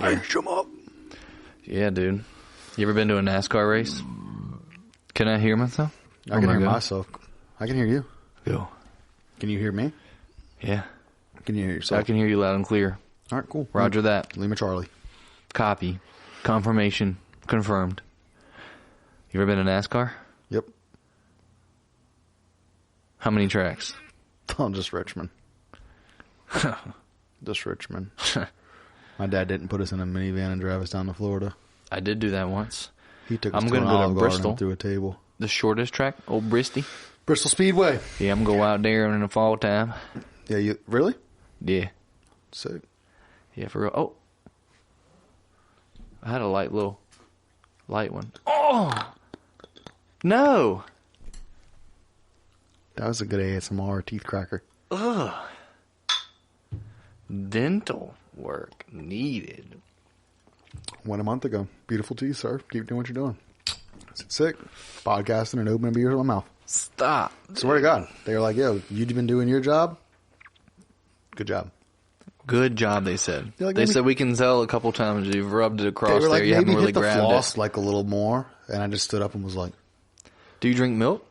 H them up. Yeah, dude. You ever been to a NASCAR race? Can I hear myself? I can hear myself. I can hear you. Go. Can you hear me? Yeah. Can you hear yourself? I can hear you loud and clear. All right, cool. Roger that. Lima Charlie. Copy. Confirmation. Confirmed. You ever been to NASCAR? Yep. How many tracks? Oh, just Richmond. Just Richmond. My dad didn't put us in a minivan and drive us down to Florida. I did do that once. He took us I'm to going an to go Olive to Garden Bristol. through a table. The shortest track, Old Bristol. Bristol Speedway. Yeah, I'm going to go out there in the fall time. Yeah, you really? Yeah. Sick. Yeah, for real. Oh. I had a light one. Oh! No! That was a good ASMR teeth cracker. Ugh. Dental work needed. Went a month ago. Beautiful teeth, sir. Keep doing what you're doing. Sick. Podcasting and opening beers with my mouth. Stop. Swear to God. They were like, yo, you've been doing your job? Good job. Good job, they said. Like, they said we can tell a couple times you've rubbed it across they were there. like, You haven't maybe really hit the grabbed floss it. like a little more. And I just stood up and was like, Do you drink milk?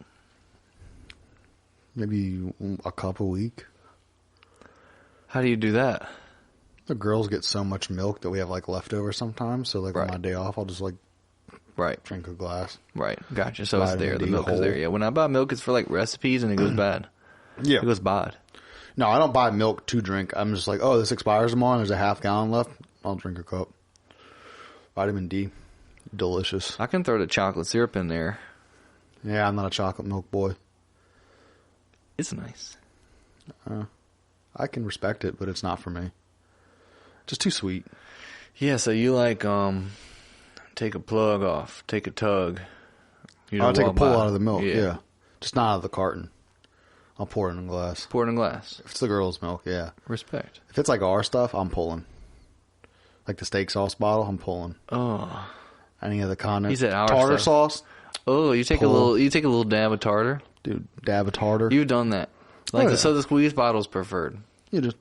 maybe a cup a week. How do you do that? The girls get so much milk that we have like leftover sometimes. So like Right. on my day off, I'll just like Right. drink a glass. Right. Gotcha. So it's Vitamin there. The D milk is there. whole. Yeah. When I buy milk, it's for like recipes and it goes bad. Yeah. It goes bad. No, I don't buy milk to drink. I'm just like, oh, this expires tomorrow and there's a half gallon left. I'll drink a cup. Vitamin D. Delicious. I can throw the chocolate syrup in there. Yeah, I'm not a chocolate milk boy. It's nice. I can respect it, but it's not for me. Just too sweet. Yeah, so you like, take a plug off, take a tug. You I'll don't take a walk pull by. out of the milk, yeah. Just not out of the carton. I'll pour it in a glass. Pour it in a glass. If it's the girl's milk, yeah. Respect. If it's like our stuff, I'm pulling. Like the steak sauce bottle, I'm pulling. Oh. Any of the condiments. He said our tartar stuff. sauce. Oh, you take a little dab of tartar. Dude, dab of tartar. You've done that. Like, Oh, yeah. so the squeeze bottle's preferred. You just...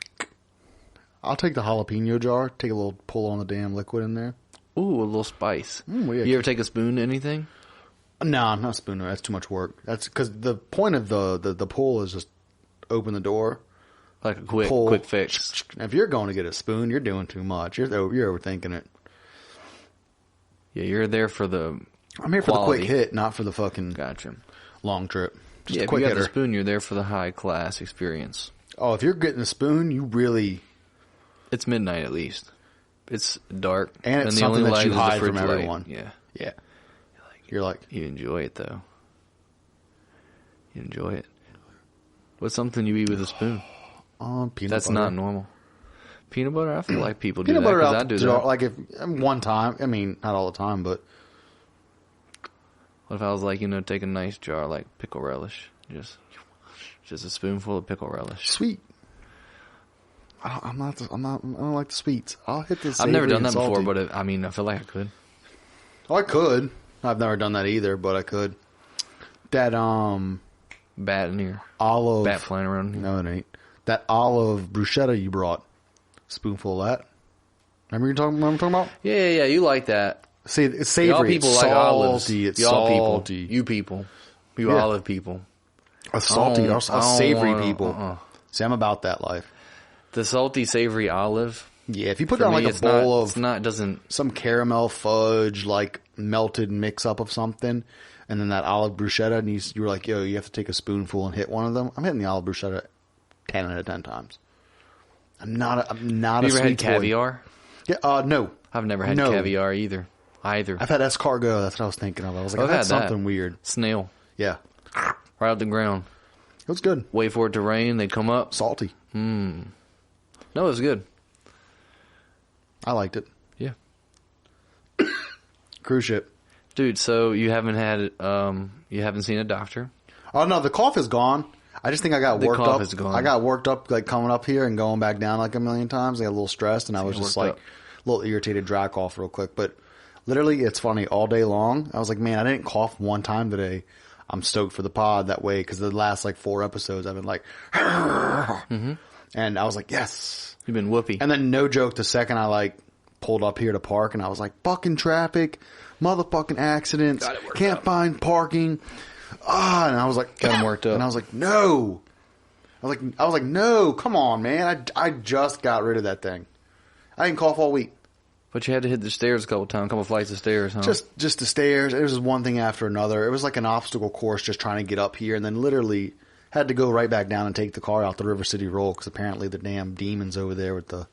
I'll take the jalapeno jar, take a little pull on the damn liquid in there. Ooh, a little spice. Weird. You ever take a spoon to anything? No, not spooner. That's too much work. That's because the point of the pull is just open the door. Like a Pull. quick fix. If you're going to get a spoon, you're doing too much. You're overthinking it. Yeah, you're there for the I'm here for quality. the quick hit, not for the fucking Gotcha. long trip. Just Yeah, a if quick you got hitter. the spoon, you're there for the high class experience. Oh, if you're getting a spoon, you really... It's midnight at least. It's dark. And it's the something only that light you is the hide fridge from light. everyone. Yeah. Yeah. You're like... You enjoy it, though. You enjoy it. What's something you eat with a spoon? Peanut That's butter. not normal. Peanut butter? I feel like people Peanut do that butter because out I do the jar. that. Like if one time, I mean, not all the time, but... What if I was like, take a nice jar like pickle relish? Just a spoonful of pickle relish. Sweet. I don't like the sweets. I'll hit the I've never savory done and that salty. before, but I feel like I could. Oh, I could. I've never done that either, but I could. That, Bat in here. olive... Bat flying around here. No, it ain't. That olive bruschetta you brought. Spoonful of that. Remember what I'm talking about? Yeah, you like that. See, it's savory. Y'all people it's like olives. salty. It's Y'all salty. people. You people. You Yeah. olive people. Us salty. I Us don't savory wanna- people. See, I'm about that life. The salty, savory olive. Yeah, if you put For down me, like a it's bowl not, of it's not, doesn't, some caramel fudge, like melted mix up of something, and then that olive bruschetta, and you were like, yo, you have to take a spoonful and hit one of them. I'm hitting the olive bruschetta 10 out of 10 times. I'm not a have you ever sweet had caviar? Boy. Yeah, no. I've never had No. caviar either. I've had escargot. That's what I was thinking of. I was like, I've I've had had that. something weird. Snail. Yeah. Right out the ground. It was good. Wait for it to rain, they come up. Salty. No, it was good. I liked it. Yeah. Cruise ship. Dude, so you haven't seen a doctor? Oh, no, the cough is gone. I just think I got The worked cough up. is gone. I got worked up like coming up here and going back down like a million times. I got a little stressed and I was just worked like up. a little irritated, dry cough real quick. But literally, it's funny, all day long, I was like, man, I didn't cough one time today. I'm stoked for the pod that way because the last like 4 episodes I've been like, and I was like, yes. You've been whoopee. And then no joke, the second I like pulled up here to park, and I was like, fucking traffic, motherfucking accidents, can't find parking. And I was like, got him worked up. And I was like, no. I was like, no, come on, man. I just got rid of that thing. I didn't cough all week. But you had to hit the stairs a couple flights of stairs, huh? Just the stairs. It was just one thing after another. It was like an obstacle course just trying to get up here, and then literally had to go right back down and take the car out the River City Roll because apparently the damn demons over there with the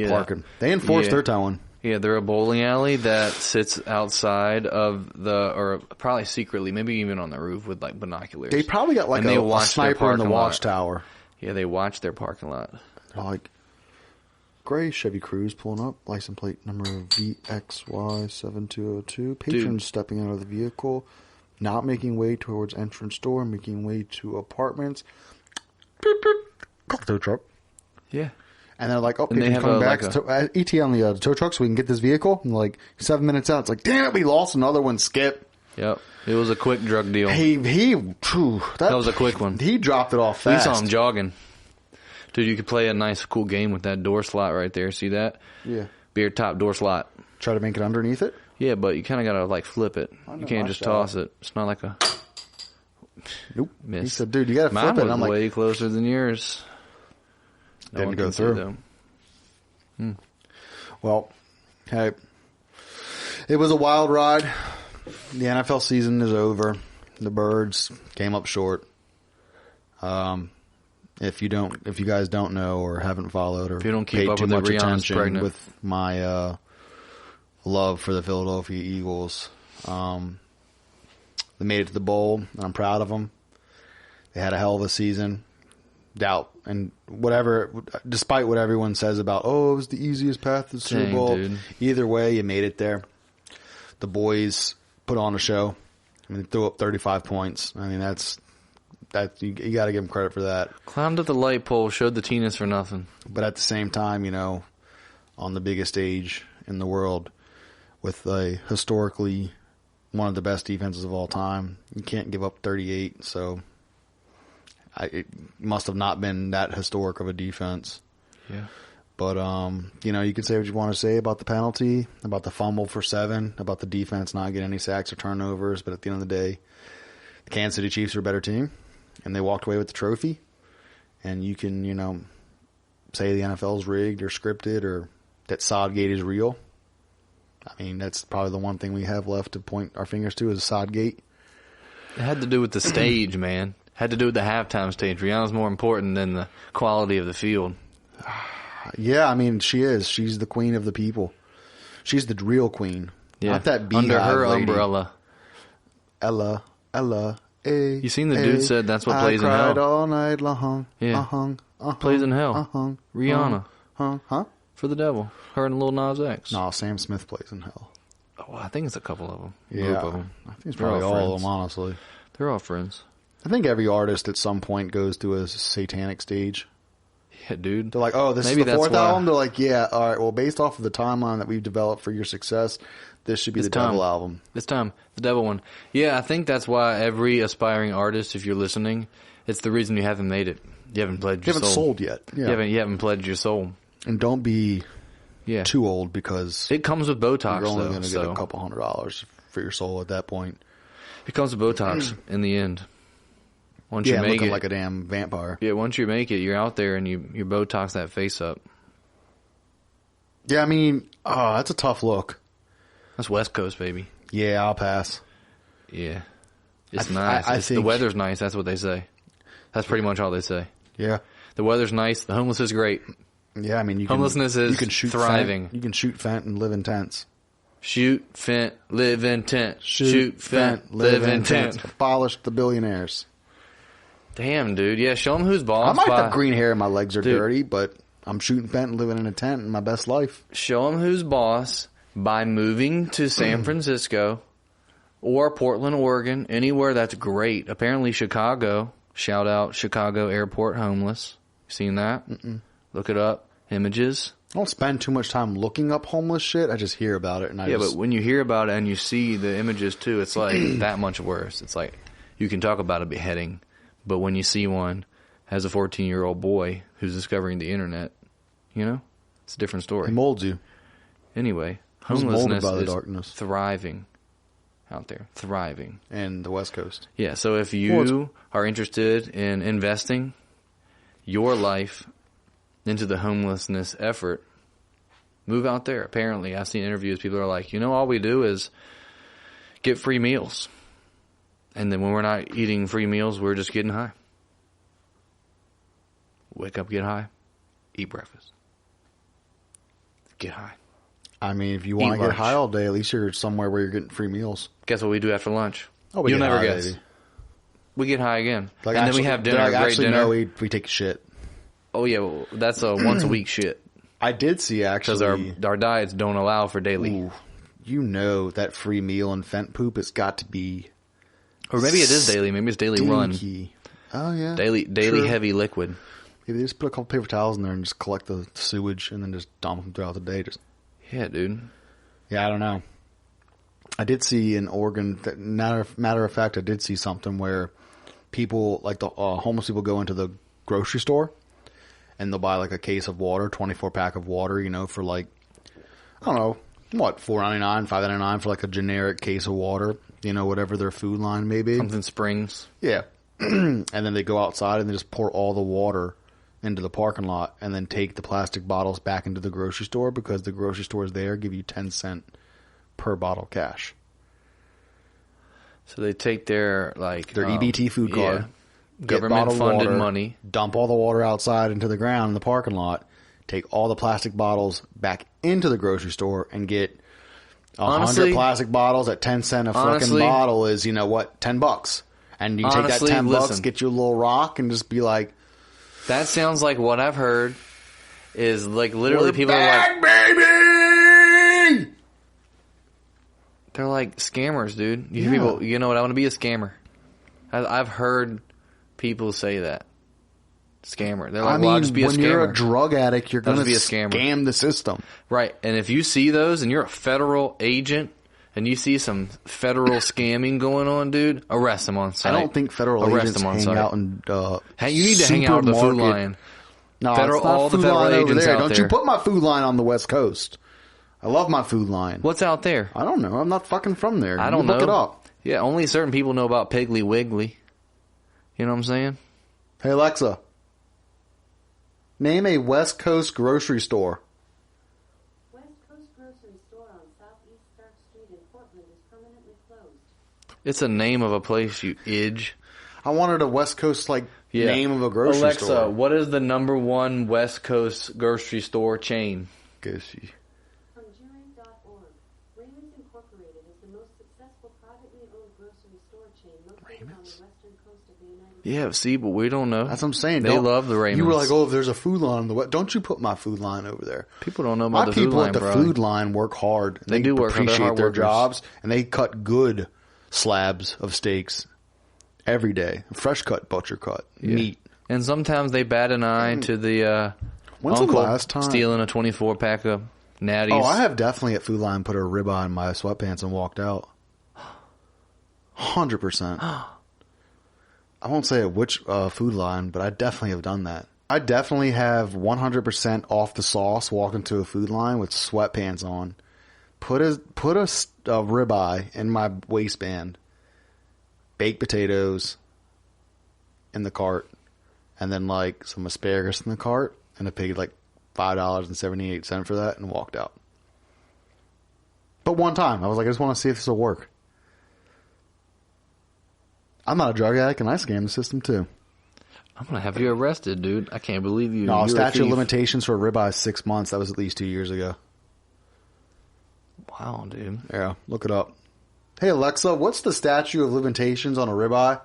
parking. They enforced their towing. Yeah, they're a bowling alley that sits outside of or probably secretly, maybe even on the roof with like binoculars. They probably got like a sniper in the watchtower. Yeah, they watch their parking lot. Like, gray Chevy Cruze pulling up, license plate number VXY7202. Patrons stepping out of the vehicle, not making way towards entrance door, making way to apartments. Beep, beep. Call the tow truck. Yeah. And they're like, patrons coming back. ET on the tow truck so we can get this vehicle. And like 7 minutes out, it's like, damn it, we lost another one, Skip. Yep. It was a quick drug deal. That was a quick one. He dropped it off fast. We saw him jogging. Dude, you could play a nice, cool game with that door slot right there. See that? Yeah. Beer top door slot. Try to make it underneath it? Yeah, but you kind of got to, like, flip it. You can't just toss it. It's not like a... Nope. Miss. He said, dude, you got to flip it. Mine was way closer than yours. Didn't go through. Well, hey, it was a wild ride. The NFL season is over. The Birds came up short. If you guys don't know or haven't followed or if you don't keep paid up too with much Rihanna's attention pregnant. with my love for the Philadelphia Eagles, they made it to the bowl, and I'm proud of them. They had a hell of a season. Despite what everyone says about, it was the easiest path to the Super Bowl. Dude. Either way, you made it there. The boys put on a show. I mean, they threw up 35 points. I mean, that's you got to give them credit for that. Climbed up the light pole, showed the Teeners for nothing. But at the same time, on the biggest stage in the world, with a historically one of the best defenses of all time, you can't give up 38. So it must have not been that historic of a defense. Yeah. But, you can say what you want to say about the penalty, about the fumble for 7, about the defense not getting any sacks or turnovers. But at the end of the day, the Kansas City Chiefs are a better team, and they walked away with the trophy. And you can, say the NFL's rigged or scripted or that Sodgate is real. I mean, that's probably the one thing we have left to point our fingers to is Sodgate. It had to do with the stage, man. Had to do with the halftime stage. Rihanna's more important than the quality of the field. Yeah, I mean, she is. She's the queen of the people. She's the real queen. Yeah. Not that beehive under her lady. umbrella. Ella, You seen the dude said that's what plays in hell. I cried all night long. Yeah. Plays in hell. Rihanna. Huh? For the devil. Her and Lil Nas X. No, Sam Smith plays in hell. Oh, I think it's a couple of them. Yeah. Group of them. I think it's probably all of them, honestly. They're all friends. I think every artist at some point goes through a satanic stage. Yeah, dude. They're like, this Maybe is the fourth that's why. album? They're like, yeah, all right, well, based off of the timeline that we've developed for your success, this should be the devil album. This time, the devil one. Yeah, I think that's why every aspiring artist, if you're listening, it's the reason you haven't made it. You haven't pledged your soul. You haven't sold yet. Yeah. You haven't pledged your soul. And don't be too old because it comes with Botox, you're only going to get a couple $100 for your soul at that point. It comes with Botox in the end. Once you make looking it, like a damn vampire. Yeah, once you make it, you're out there and you Botox that face up. Yeah, I mean, that's a tough look. That's West Coast, baby. Yeah, I'll pass. Yeah. It's nice. I think the weather's nice, that's what they say. That's pretty much all they say. Yeah. The weather's nice, the homeless is great. Yeah, I mean, homelessness is thriving. You can shoot fent and live in tents. Shoot, fent, live in tent. Shoot, fent, live in tent. Abolish the billionaires. Damn, dude. Yeah, show them who's boss. I might have green hair and my legs are dirty, but I'm shooting fent and living in a tent in my best life. Show them who's boss by moving to San Francisco or Portland, Oregon, anywhere that's great. Apparently Chicago. Shout out Chicago Airport homeless. Seen that? Look it up. Images. I don't spend too much time looking up homeless shit. I just hear about it. But when you hear about it and you see the images too, it's like that much worse. It's like you can talk about a beheading, but when you see one as a 14-year-old boy who's discovering the internet, it's a different story. It molds you. Anyway, was molded homelessness by the is darkness. thriving out there. Thriving. And the West Coast. Yeah, so if you are interested in investing your life into the homelessness effort, move out there. Apparently, I've seen interviews. People are like, all we do is get free meals. And then when we're not eating free meals, we're just getting high. Wake up, get high, eat breakfast. Get high. I mean, if you want to get high all day, at least you're somewhere where you're getting free meals. Guess what we do after lunch? Oh, we You'll get never high, guess. baby. We get high again. Like and actually, then we have dinner, like great actually, dinner. No, we take a shit. Oh, yeah, well, that's a once-a-week shit. I did see, actually. Because our diets don't allow for daily. Ooh, that free meal and Fent poop has got to be... Or maybe it is daily. Maybe it's daily run. Oh, yeah. Daily heavy liquid. Maybe they just put a couple paper towels in there and just collect the sewage and then just dump them throughout the day. Yeah, dude. Yeah, I don't know. I did see in Oregon, matter of fact, I did see something where people, like the homeless people, go into the grocery store and they'll buy like a case of water, 24-pack of water, for like, I don't know, what, $4.99, $5.99 for like a generic case of water, whatever their food line may be. Something Springs. Yeah. And then they go outside and they just pour all the water into the parking lot and then take the plastic bottles back into the grocery store because the grocery stores there give you 10 cents per bottle cash. So they take their EBT food card, government funded money, dump all the water outside into the ground in the parking lot, take all the plastic bottles back into the grocery store and get 100 plastic bottles at 10 cents a fucking bottle is, $10. And you take that $10, get you a little rock and just be like, that sounds like what I've heard is like literally people back, are like, baby! They're like scammers, dude. You hear people, what? I want to be a scammer. I've heard people say that. Scammer. They're like, I'll just be a scammer. When you're a drug addict, you're going to be a scammer. Scam the system. Right. And if you see those and you're a federal agent and you see some federal scamming going on, dude, arrest them on site. I don't think federal agents hang out in you need to hang out with the Food Lion. No, all the federal agents out there. Don't you put my Food Line on the West Coast. I love my Food Line. What's out there? I don't know. I'm not fucking from there. I don't know. Look it up. Yeah, only certain people know about Piggly Wiggly. You know what I'm saying? Hey, Alexa. Name a West Coast grocery store. West Coast grocery store on Southeast Stark Street in Portland is permanently closed. It's a name of a place, you idge. I wanted a West Coast, name of a grocery store. Alexa, what is the number one West Coast grocery store chain? Go see. From Jury.org, Raymond's Incorporated is the most successful privately owned grocery store chain located on the western coast of the United States. Yeah, see, but we don't know. That's what I'm saying. They love the Raymonds. You were like, oh, if there's a Food Line on the West. Don't you put my Food Line over there. People don't know about the Food Line, bro. My people at the Food Line work hard. And they do work hard. Appreciate their jobs. And they cut good slabs of steaks every day. Fresh cut, butcher cut, meat. And sometimes they bat an eye to the when's uncle the last time? Stealing a 24-pack of natties. Oh, I have definitely at Food Line put a ribeye in my sweatpants and walked out. 100%. I won't say at which Food Line, but I definitely have done that. I definitely have 100% off the sauce walk into a Food Line with sweatpants on. Put a ribeye in my waistband. Baked potatoes in the cart. And then some asparagus in the cart. And I paid $5.78 for that and walked out. But one time, I was like, I just want to see if this will work. I'm not a drug addict, and I scam the system, too. I'm going to have you arrested, dude. I can't believe you. No, statute of limitations for a ribeye is 6 months. That was at least 2 years ago. Wow, dude. Yeah, look it up. Hey, Alexa, what's the statute of limitations on a ribeye?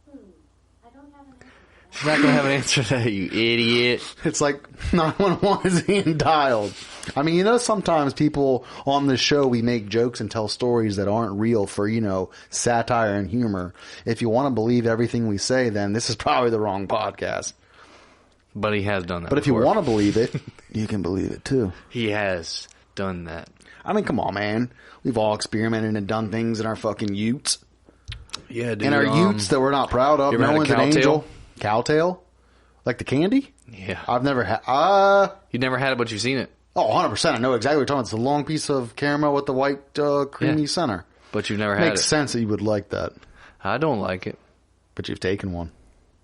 I don't have an answer. She's not going to have an answer to that, you idiot. It's like 911 is being dialed. I mean, sometimes people on this show, we make jokes and tell stories that aren't real for, satire and humor. If you want to believe everything we say, then this is probably the wrong podcast. But he has done that But if you want to believe it, you can believe it too. He has done that. I mean, come on, man. We've all experimented and done things in our fucking utes. Yeah, dude. In our utes that we're not proud of. No one's an angel. Cowtail? Like the candy? Yeah. I've never had... You never had it, but you've seen it. Oh, 100%. I know exactly what you're talking about. It's the long piece of caramel with the white creamy Yeah. center. But you've never had Makes it. sense that you would like that. I don't like it. But you've taken one.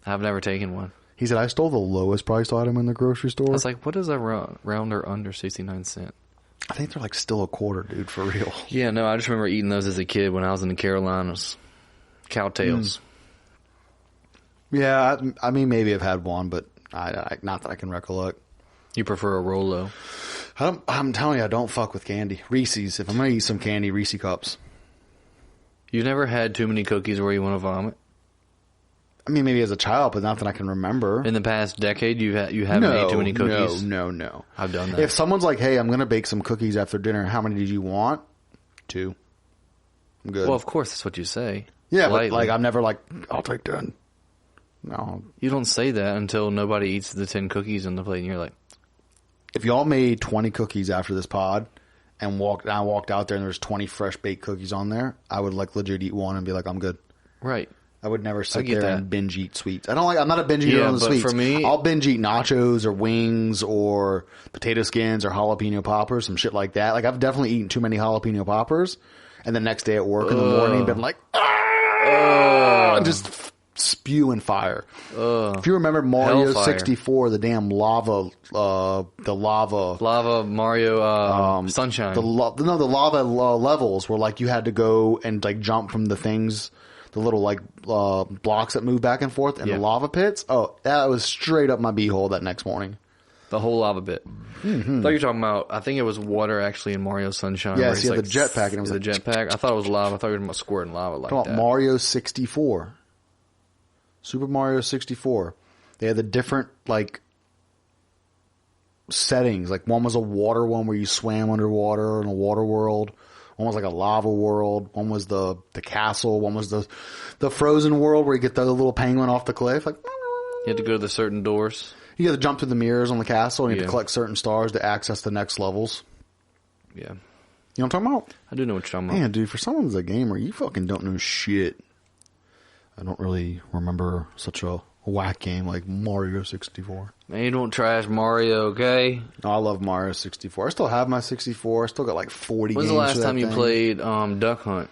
I've never taken one. He said, I stole the lowest priced item in the grocery store. I was like, what is a round or under 69 cents? I think they're like still a quarter, dude, for real. Yeah, no, I just remember eating those as a kid when I was in the Carolinas. Cowtails. Yeah, I mean, maybe I've had one, but I not that I can recollect. You prefer a Rolo? I'm telling you, I don't fuck with candy. Reese's. If I'm going to eat some candy, Reese cups. You've never had too many cookies where you want to vomit? I mean, maybe as a child, but not that I can remember. In the past decade, you haven't ate too many cookies? No. I've done that. If someone's like, hey, I'm going to bake some cookies after dinner, how many did you want? 2. I'm good. Well, of course, that's what you say. Yeah, Politely. but like I'm never like, I'll take 10. No. You don't say that until nobody eats the 10 cookies on the plate, and you're like, If y'all made 20 cookies after this pod and I walked out there and there was 20 fresh baked cookies on there, I would like legit eat one and be like, I'm good. right. I would never sit get there that. and binge eat sweets. I'm not a binge eater Yeah, on the but sweets. for me- I'll binge eat nachos or wings or potato skins or jalapeno poppers, some shit like that. Like I've definitely eaten too many jalapeno poppers, and the next day at work in the morning been like, just spewing fire. If you remember Mario Hellfire. 64, the damn lava. Lava Mario Sunshine. The lava levels were like you had to go and like jump from the things, the little like blocks that move back and forth, and Yeah. the lava pits. Oh, that was straight up my beehole that next morning. The whole lava bit. Mm-hmm. I thought you were talking about, I think it was water actually in Mario Sunshine. Yes, where he's he had like, the jetpack, and it was the like, jetpack. I thought it was lava. I thought you were talking about squirting lava like Talking that. about Mario 64, Super Mario 64. They had the different like settings. Like one was a water one where you swam underwater in a water world. One was like a lava world. One was the castle. One was the frozen world where you get the little penguin off the cliff. Like You had to go to the certain doors. you got to jump through the mirrors on the castle and you have Yeah. to collect certain stars to access the next levels. Yeah. You know what I'm talking about? I do know what you're talking about. Man, dude, for someone who's a gamer, you fucking don't know shit. I don't really remember such a whack game like Mario 64. Man, you don't trash Mario, okay? No, I love Mario 64. I still have my 64. I still got like 40 When's games. the last for that time you thing. played Duck Hunt?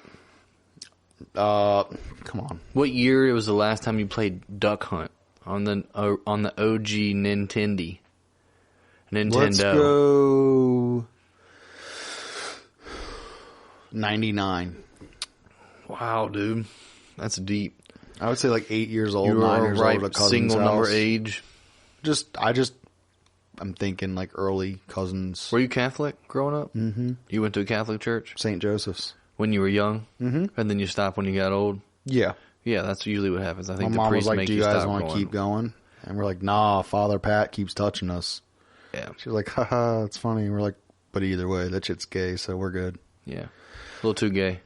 Come on. What year was the last time you played Duck Hunt on the OG Nintendo? Let's go 99. Wow, dude, that's deep. I would say like 8 years old, You 9 were years right, old at a cousin's single number house. age. I'm thinking like early cousins. Were you Catholic growing up? Mm-hmm. You went to a Catholic church St. Joseph's. when you were young, and then you stopped when you got old. Yeah. Yeah, that's usually what happens. I My think the mom was priest like, makes do you you guys stop want to going. keep going? And we're like, nah, Father Pat keeps touching us. Yeah, She was like, haha, it's funny. And we're like, but either way, that shit's gay, so we're good. yeah, a little too gay.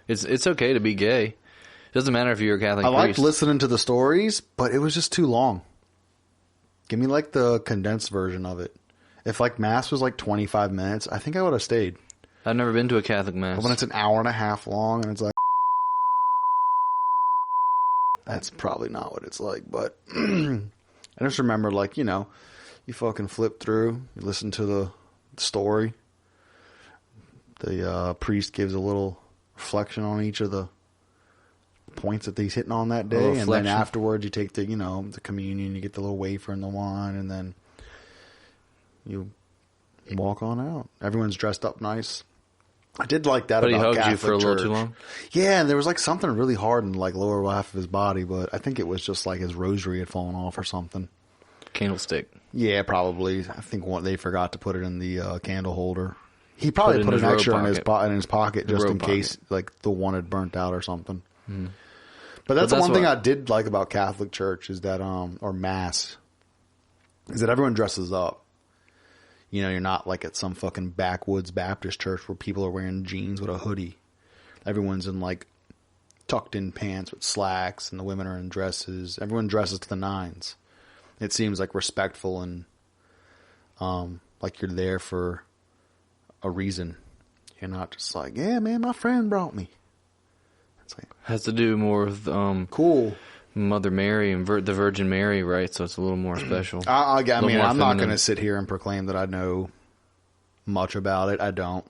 It's okay to be gay. Doesn't matter if you're a Catholic I liked priest. listening to the stories, but it was just too long. Give me like the condensed version of it. If like mass was like 25 minutes, I think I would have stayed. I've never been to a Catholic mass. But when it's an hour and a half long and it's like, that's probably not what it's like. But I just remember like, you fucking flip through, you listen to the story. The priest gives a little reflection on each of the points that he's hitting on that day, and then reflection. afterwards you take the the communion, you get the little wafer and the wine, and then you walk on out. Everyone's dressed up nice. I did like that but he about hugged Catholic you for a Church. little too long. Yeah, and there was like something really hard in like lower half of his body, but I think it was just like his rosary had fallen off or something. Candlestick. Yeah, probably. I think they forgot to put it in the candle holder. He probably Put it put in an his extra robe in his pocket The just in robe case like the one had burnt out or something. But that's the that's one thing what- I did like about Catholic Church is that or Mass is that everyone dresses up. You're not like at some fucking backwoods Baptist church where people are wearing jeans with a hoodie. Everyone's in like tucked in pants with slacks, and the women are in dresses. Everyone dresses to the nines. It seems like respectful and like you're there for a reason. You're not just like, yeah, man, my friend brought me. It's like, Has to do more with cool. Mother Mary and the Virgin Mary, right? So it's a little more special. I Little mean, more I'm not feminine. going to sit here and proclaim that I know much about it. I don't.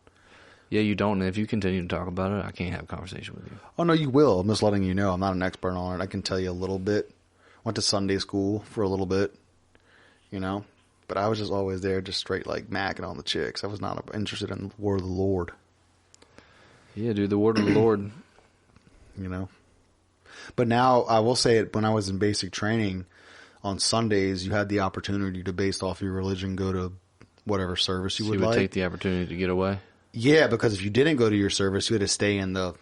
Yeah, you don't. And if you continue to talk about it, I can't have a conversation with you. Oh, no, you will. I'm just letting you know. I'm not an expert on it. I can tell you a little bit. Went to Sunday school for a little bit, you know. But I was just always there just straight like macking on the chicks. I was not interested in the word of the Lord. Yeah, dude, the word of the Lord. You know. But now, I will say it, when I was in basic training, on Sundays, you had the opportunity to, based off your religion, go to whatever service you would like. Take the opportunity to get away? Yeah, because if you didn't go to your service, you had to stay in the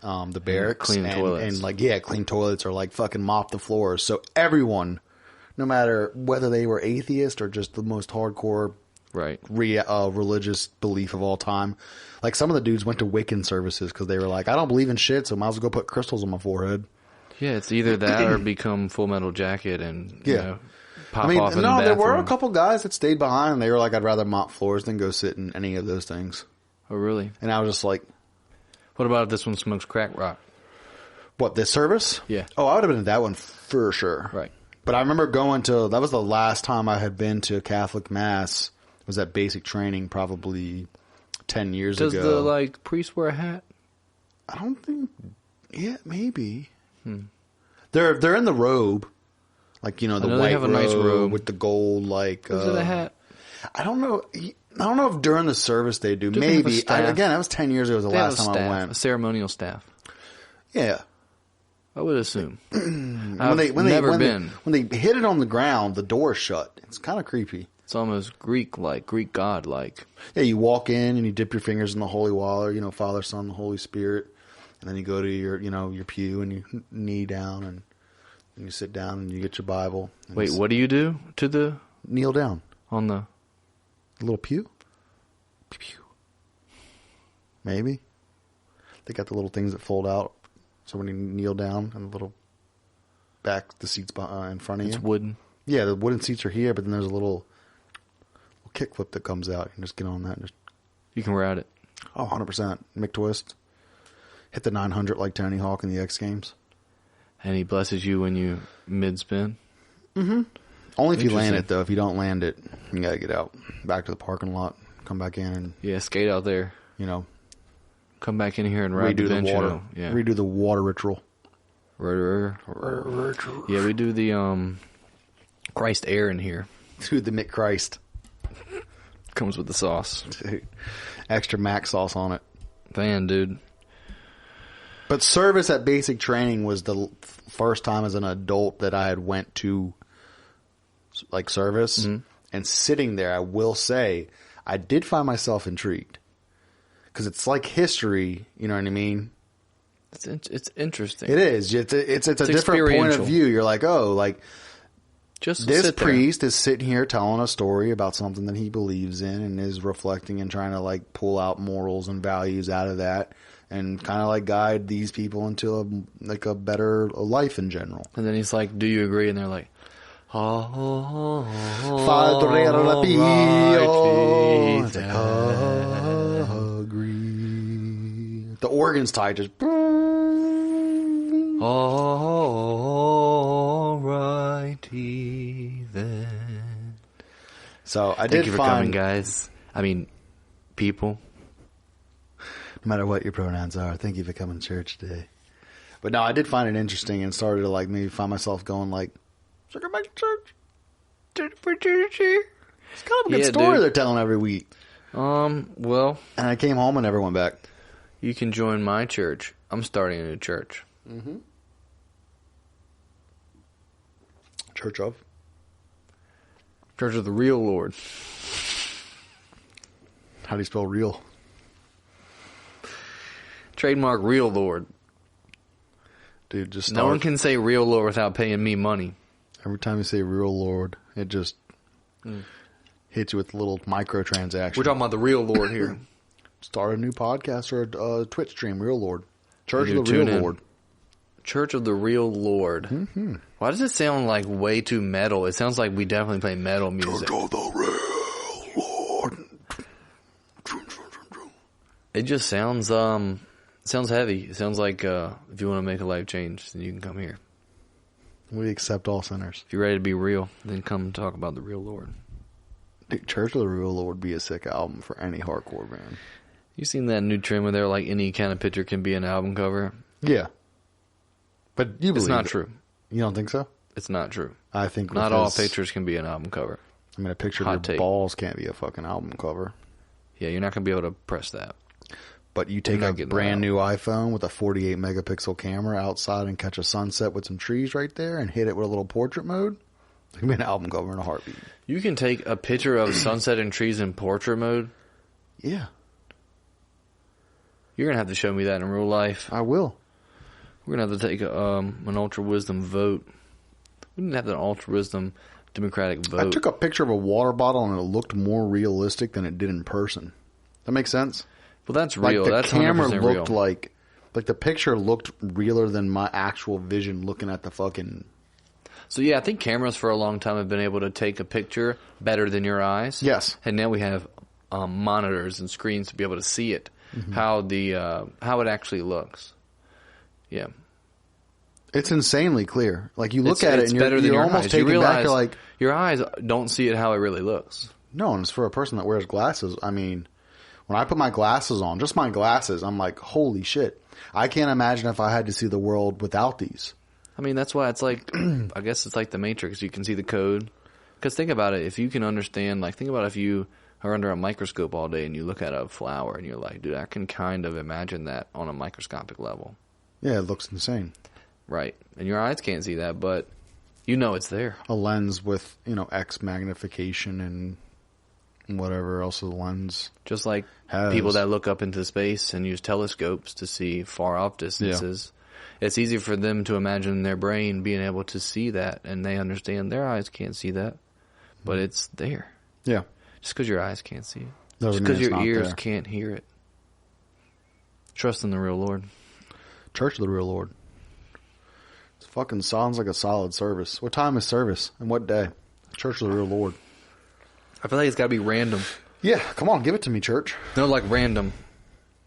barracks. Clean toilets. And clean toilets or like fucking mop the floors. So everyone, no matter whether they were atheist or just the most hardcore right religious belief of all time, like some of the dudes went to Wiccan services because they were like, I don't believe in shit, so I might as well go put crystals on my forehead. Yeah, it's either that or become Full Metal Jacket and you know, pop off in the bathroom. No, there were a couple guys that stayed behind and they were like, I'd rather mop floors than go sit in any of those things. Oh, really? And I was just like, what about if this one smokes crack rock? What, this service? Yeah. Oh, I would have been at that one for sure. Right. But I remember that was the last time I had been to Catholic Mass. It was at basic training probably 10 years ago. Does the, priest wear a hat? I don't think, yeah, maybe. They're in the robe. Like, you know, the white they have a nice robe with the gold, Is it a hat? I don't know. I don't know if during the service they do. Do they have a Maybe. staff? Again, that was 10 years ago. Was the They have last a time staff, I a went. ceremonial staff. Yeah. I would assume. When they hit it on the ground, the door's shut. It's kind of creepy. It's almost Greek-like, Greek god-like. Yeah, you walk in and you dip your fingers in the holy water, you know, Father, Son, the Holy Spirit. And then you go to your pew and you knee down and you sit down and you get your Bible. Wait, what do you do to the... Kneel down. On the... little pew? Pew. Maybe. They got the little things that fold out. So when you kneel down and the little back, the seats in front of you. It's wooden. Yeah, the wooden seats are here, but then there's a little kickflip that comes out. You can just get on that and just... You can ride it. Oh, 100%. McTwist. Hit the 900 like Tony Hawk in the X Games. And he blesses you when you mid-spin? Mm-hmm. Only if you land it, though. If you don't land it, you gotta get out. Back to the parking lot. Come back in and... Yeah, skate out there. You know... Come back in here and ride the bench. Water. Yeah. Redo the water ritual. Yeah, we do the Christ air in here. Dude, the McChrist. Comes with the sauce. Dude, extra mac sauce on it. Man, dude. But service at basic training was the first time as an adult that I had went to like service. Mm-hmm. And sitting there, I will say, I did find myself intrigued. Because it's like history, you know what I mean? It's interesting. It is. It's a different point of view. You're like, oh, like just this priest is sitting here telling a story about something that he believes in and is reflecting and trying to like pull out morals and values out of that and kind of like guide these people into a better life in general. And then he's like, "Do you agree?" And they're like, "Oh, the organ's tied just. Alrighty then. So I Thank did you for find, coming, guys. I mean, people. No matter what your pronouns are, thank you for coming to church today. But no, I did find it interesting and started to like maybe find myself going like, should I go back to church? It's kind of a good story dude. They're telling every week. Well. And I came home and never went back. You can join my church. I'm starting a new church. Mm-hmm. Church of? Church of the Real Lord. How do you spell real? Trademark Real Lord. Dude, just No one can say Real Lord without paying me money. Every time you say Real Lord, it just hits you with a little microtransaction. We're talking about the Real Lord here. Start a new podcast or a Twitch stream, Real Lord. Church of the Real Lord. Church of the Real Lord. Mm-hmm. Why does it sound like way too metal? It sounds like we definitely play metal music. Church of the Real Lord. It just sounds heavy. It sounds like if you want to make a life change, then you can come here. We accept all sinners. If you're ready to be real, then come talk about the Real Lord. Dude, Church of the Real Lord would be a sick album for any hardcore band. You seen that new trend where they're like any kind of picture can be an album cover? Yeah. But you believe It's not it. true. You don't think so? It's not true. I think Not all because- pictures can be an album cover. I mean, a picture of Hot your take. balls can't be a fucking album cover. Yeah, you're not going to be able to press that. But you take not a getting brand that new iPhone with a 48 megapixel camera outside and catch a sunset with some trees right there and hit it with a little portrait mode. It can be an album cover in a heartbeat. You can take a picture of sunset and trees in portrait mode. Yeah, You're going to have to show me that in real life. I will. We're going to have to take an Ultra Wisdom vote. We didn't have an Ultra Wisdom Democratic vote. I took a picture of a water bottle and it looked more realistic than it did in person. That makes sense? Well, that's real. Like the That's camera 100% looked real. like the picture looked realer than my actual vision looking at the fucking. So, yeah, I think cameras for a long time have been able to take a picture better than your eyes. Yes. And now we have monitors and screens to be able to see it, how it actually looks. Yeah. It's insanely clear. Like you look at it it's and better than you're your almost eyes. You taken realize back. You're like, your eyes don't see it how it really looks. no, and it's for a person that wears glasses. I mean, when I put my glasses on, just my glasses, I'm like, holy shit. I can't imagine if I had to see the world without these. I mean, that's why it's like, I guess it's like the Matrix. You can see the code. Because think about it. If you can understand, like, think about if you are under a microscope all day and you look at a flower and you're like, dude, I can kind of imagine that on a microscopic level. Yeah, it looks insane. Right. And your eyes can't see that, but you know it's there. A lens with, X magnification and whatever else the lens. Just like Has. people that look up into space and use telescopes to see far off distances. It's easy for them to imagine their brain being able to see that, and they understand their eyes can't see that, but it's there. Yeah. Just because your eyes can't see it. Doesn't Just because mean it's your not ears there. can't hear it. Trust in the real Lord. Church of the Real Lord. It fucking sounds like a solid service. What time is service? And what day? Church of the Real Lord. I feel like it's got to be random. Yeah, come on, give it to me, church. No, like random.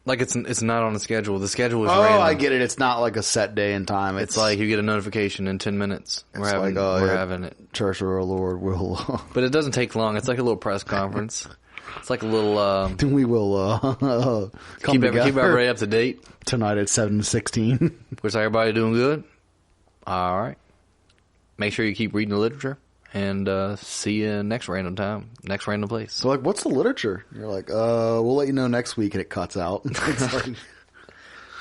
Like it's not on a schedule. The schedule is Oh, random. I get it. It's not like a set day and time. It's like you get a notification in 10 minutes. We're It's having, like, oh, we're yeah. having it. Church of the Real Lord will. But it doesn't take long. It's like a little press conference. It's like a little we will come keep together everybody up to date. tonight at 7:16. Was everybody doing good? All right. Make sure you keep reading the literature, and see you next random time, next random place. So like, what's the literature? You're like, we'll let you know next week, and it cuts out. It's like,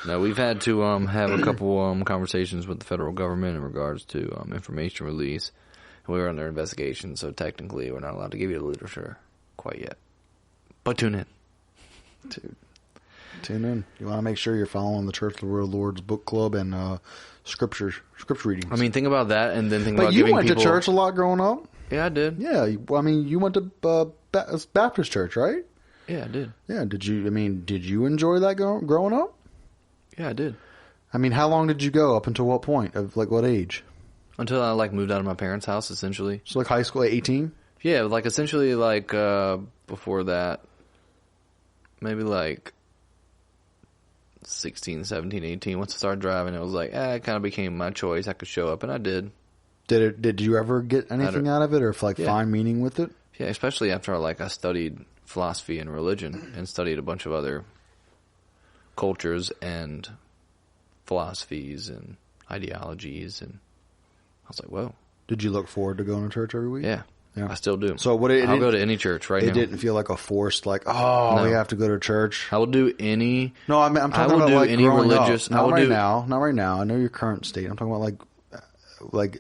No, we've had to have a couple conversations with the federal government in regards to information release. We were under investigation, so technically we're not allowed to give you the literature quite yet. But tune in. dude, tune in. You want to make sure you're following the Church of the Real Lord's book club and scripture readings. I mean, think about that, and then think but about you giving went people. to church a lot growing up. Yeah, I did. Yeah, you went to Baptist church, right? Yeah, I did. Yeah. Did you enjoy that growing up? Yeah, I did. I mean, how long did you go? Up until what point? Of like what age? Until I moved out of my parents' house, essentially. So like high school, 18. Yeah, essentially before that, maybe 16, 17, 18. Once I started driving, it was it kind of became my choice. I could show up, and I did. Did you ever get anything out of it, or find meaning with it? Yeah, especially after I studied philosophy and religion and studied a bunch of other cultures and philosophies and ideologies, and I was like, whoa. Did you look forward to going to church every week? Yeah. I still do. So I'll go to any church right now. It didn't feel like a forced no. We have to go to church. I will do any. No, I'm I talking will about do any growing religious. up. I Not will right do now. Not right now. I know your current state. I'm talking about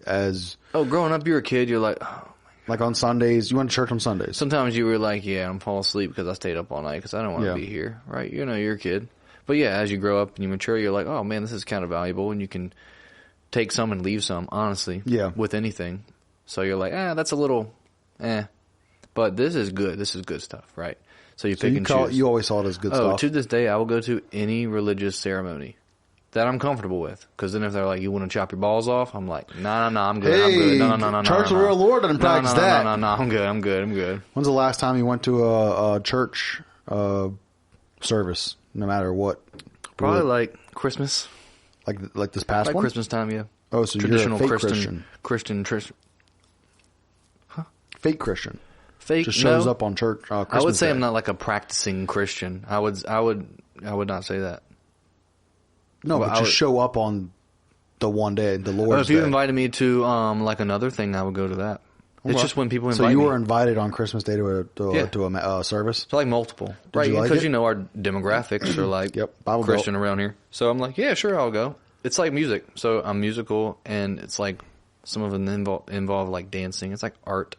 as growing up, you're a kid. You're like, oh. like on Sundays. You went to church on Sundays. Sometimes you were like, yeah, I'm falling asleep because I stayed up all night because I don't want to be here, right? You're a kid. But yeah, as you grow up and you mature, you're like, oh man, this is kind of valuable, and you can take some and leave some, honestly. Yeah. With anything. So you're like, that's a little, but this is good. This is good stuff, right? So you pick and choose. You always saw it as good stuff. To this day, I will go to any religious ceremony that I'm comfortable with. Because then if they're like, you want to chop your balls off? I'm like, no, I'm good. I'm good. No. Church of the Real Lord doesn't practice that. No, I'm good. When's the last time you went to a church service? No matter what. Probably like Christmas. Like this past Like one? Christmas time, yeah. Oh, so Traditional you're a fake Christian. Christian. Fake Christian. Fake Just shows no. up on church. Christmas I would say Day. I'm not like a practicing Christian. I would not say that. No, Well, but just show up on the one day, the Well, Lord's if you Day. invited me to like another thing, I would go to that. It's Okay. just when people invite So you me. were invited on Christmas Day to Yeah. a service? So like multiple, right? you like Because it? you know our demographics are like Yep, Bible Christian around here. So I'm like, yeah, sure, I'll go. It's like music. So I'm musical, and it's like some of them involve like dancing. It's like art.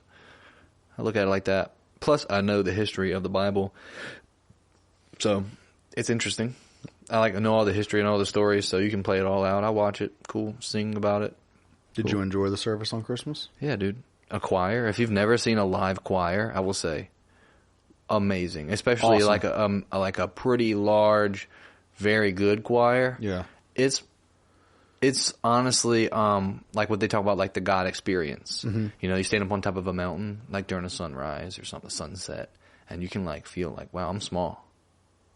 I look at it like that. Plus, I know the history of the Bible, so it's interesting. I know all the history and all the stories, so you can play it all out. I watch it, cool, sing about it. Did you enjoy the service on Christmas? Yeah, dude. A choir. If you've never seen a live choir, I will say, amazing. Especially Awesome. like a pretty large, very good choir. Yeah. It's honestly like what they talk about, like the God experience. Mm-hmm. You know, you stand up on top of a mountain, like during a sunrise or something, sunset, and you can like feel like, wow, I'm small.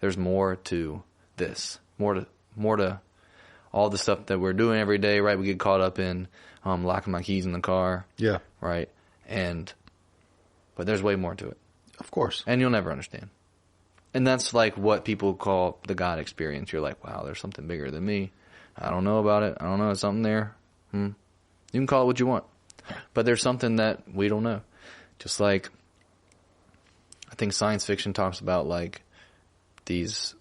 There's more to this, more to all the stuff that we're doing every day. Right, we get caught up in locking my keys in the car. Yeah. Right, but there's way more to it, Of course. and you'll never understand. And that's like what people call the God experience. You're like, wow, there's something bigger than me. I don't know about it. I don't know. It's something there. You can call it what you want. But there's something that we don't know. Just like, I think science fiction talks about like these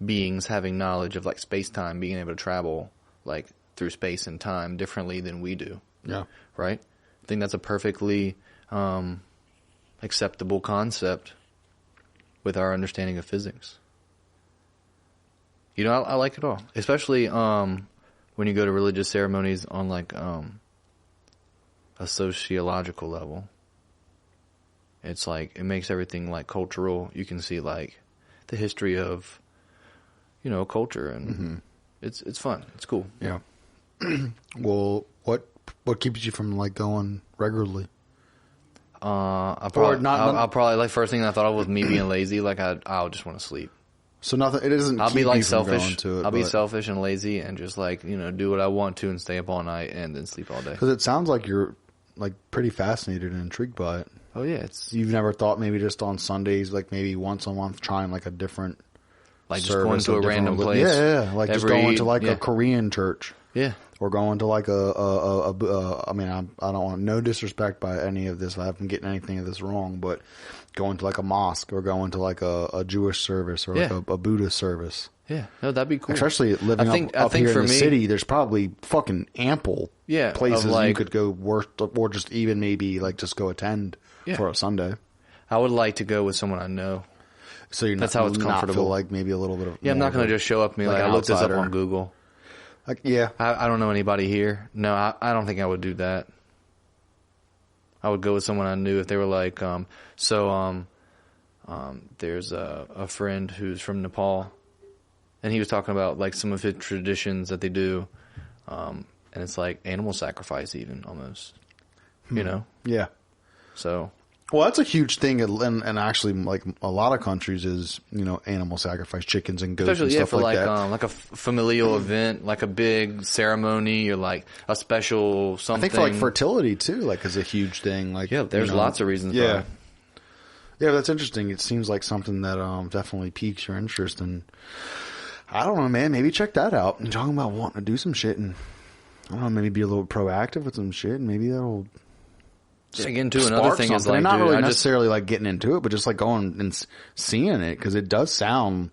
beings having knowledge of like space-time, being able to travel like through space and time differently than we do. Yeah. Right? I think that's a perfectly acceptable concept with our understanding of physics. You know, I like it all, especially when you go to religious ceremonies on like a sociological level. It's like it makes everything like cultural. You can see like the history of, you know, culture, and it's fun. It's cool. Yeah. Well, what keeps you from like going regularly? I'll probably like first thing I thought of was me being lazy. Like I'll just want to sleep. So nothing. It doesn't. I'll keep be like you from selfish. going to it, I'll be but- selfish and lazy and just like, you know, do what I want to and stay up all night and then sleep all day. Because it sounds like you're like pretty fascinated and intrigued by it. Oh yeah, it's You've never thought maybe just on Sundays, like maybe once a month, trying like a different like just going to a different random reli- place. Yeah. Like just every- going to like yeah. a Korean church. Yeah. Or going to like I mean, I don't want no disrespect by any of this. I haven't getting anything of this wrong, but going to like a mosque or going to like a Jewish service or like Yeah. a Buddhist service. Yeah. No, that'd be cool. Especially living up here in for the me, city, there's probably fucking ample Yeah, places of, like- you could go work or just even maybe like just go attend Yeah. for a Sunday. I would like to go with someone I know. So you're That's not, how it's not comfortable. feel like maybe a little bit of Yeah, I'm not going to just show up and be like like, an I looked this up outsider. on Google. like yeah. I don't know anybody here. No, I don't think I would do that. I would go with someone I knew if they were like, there's a friend who's from Nepal, and he was talking about like some of his traditions that they do, and it's like animal sacrifice even almost, you know? Yeah. So Well, that's a huge thing, and actually, like a lot of countries, is animal sacrifice, chickens and goats especially and stuff for like like that. like a familial event, like a big ceremony or like a special I something. think for like fertility too, like is a huge thing. Like Yeah, there's lots of reasons Yeah, why. yeah, that's interesting. It seems like something that definitely piques your interest, and I don't know, man. Maybe check that out. And talking about wanting to do some shit, and I don't know, maybe be a little proactive with some shit, and maybe that'll. Again, too, another spark thing is something. like, And not dude, really I just necessarily like getting into it, but just like going and seeing it, because it does sound.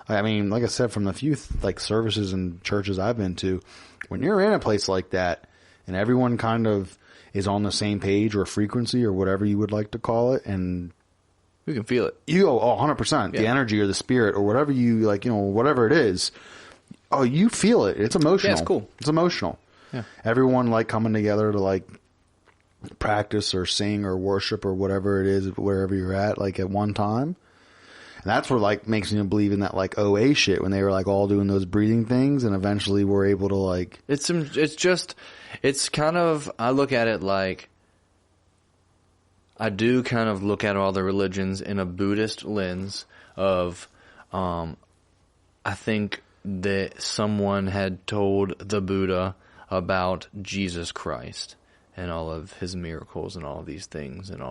I mean, like I said, from the few like services and churches I've been to, when you're in a place like that and everyone kind of is on the same page or frequency or whatever you would like to call it, and we can feel it. you go 100%, the Yeah. energy or the spirit or whatever you like, whatever it is. Oh, you feel it. It's emotional. Yeah, it's cool. It's emotional. Yeah. Everyone like coming together to like practice or sing or worship or whatever it is, wherever you're at, like at one time. And that's what like makes me believe in that like OA shit, when they were like all doing those breathing things and eventually were able to like. It's kind of, I look at it like, I do kind of look at all the religions in a Buddhist lens of, I think that someone had told the Buddha about Jesus Christ. and all of his miracles and all of these things and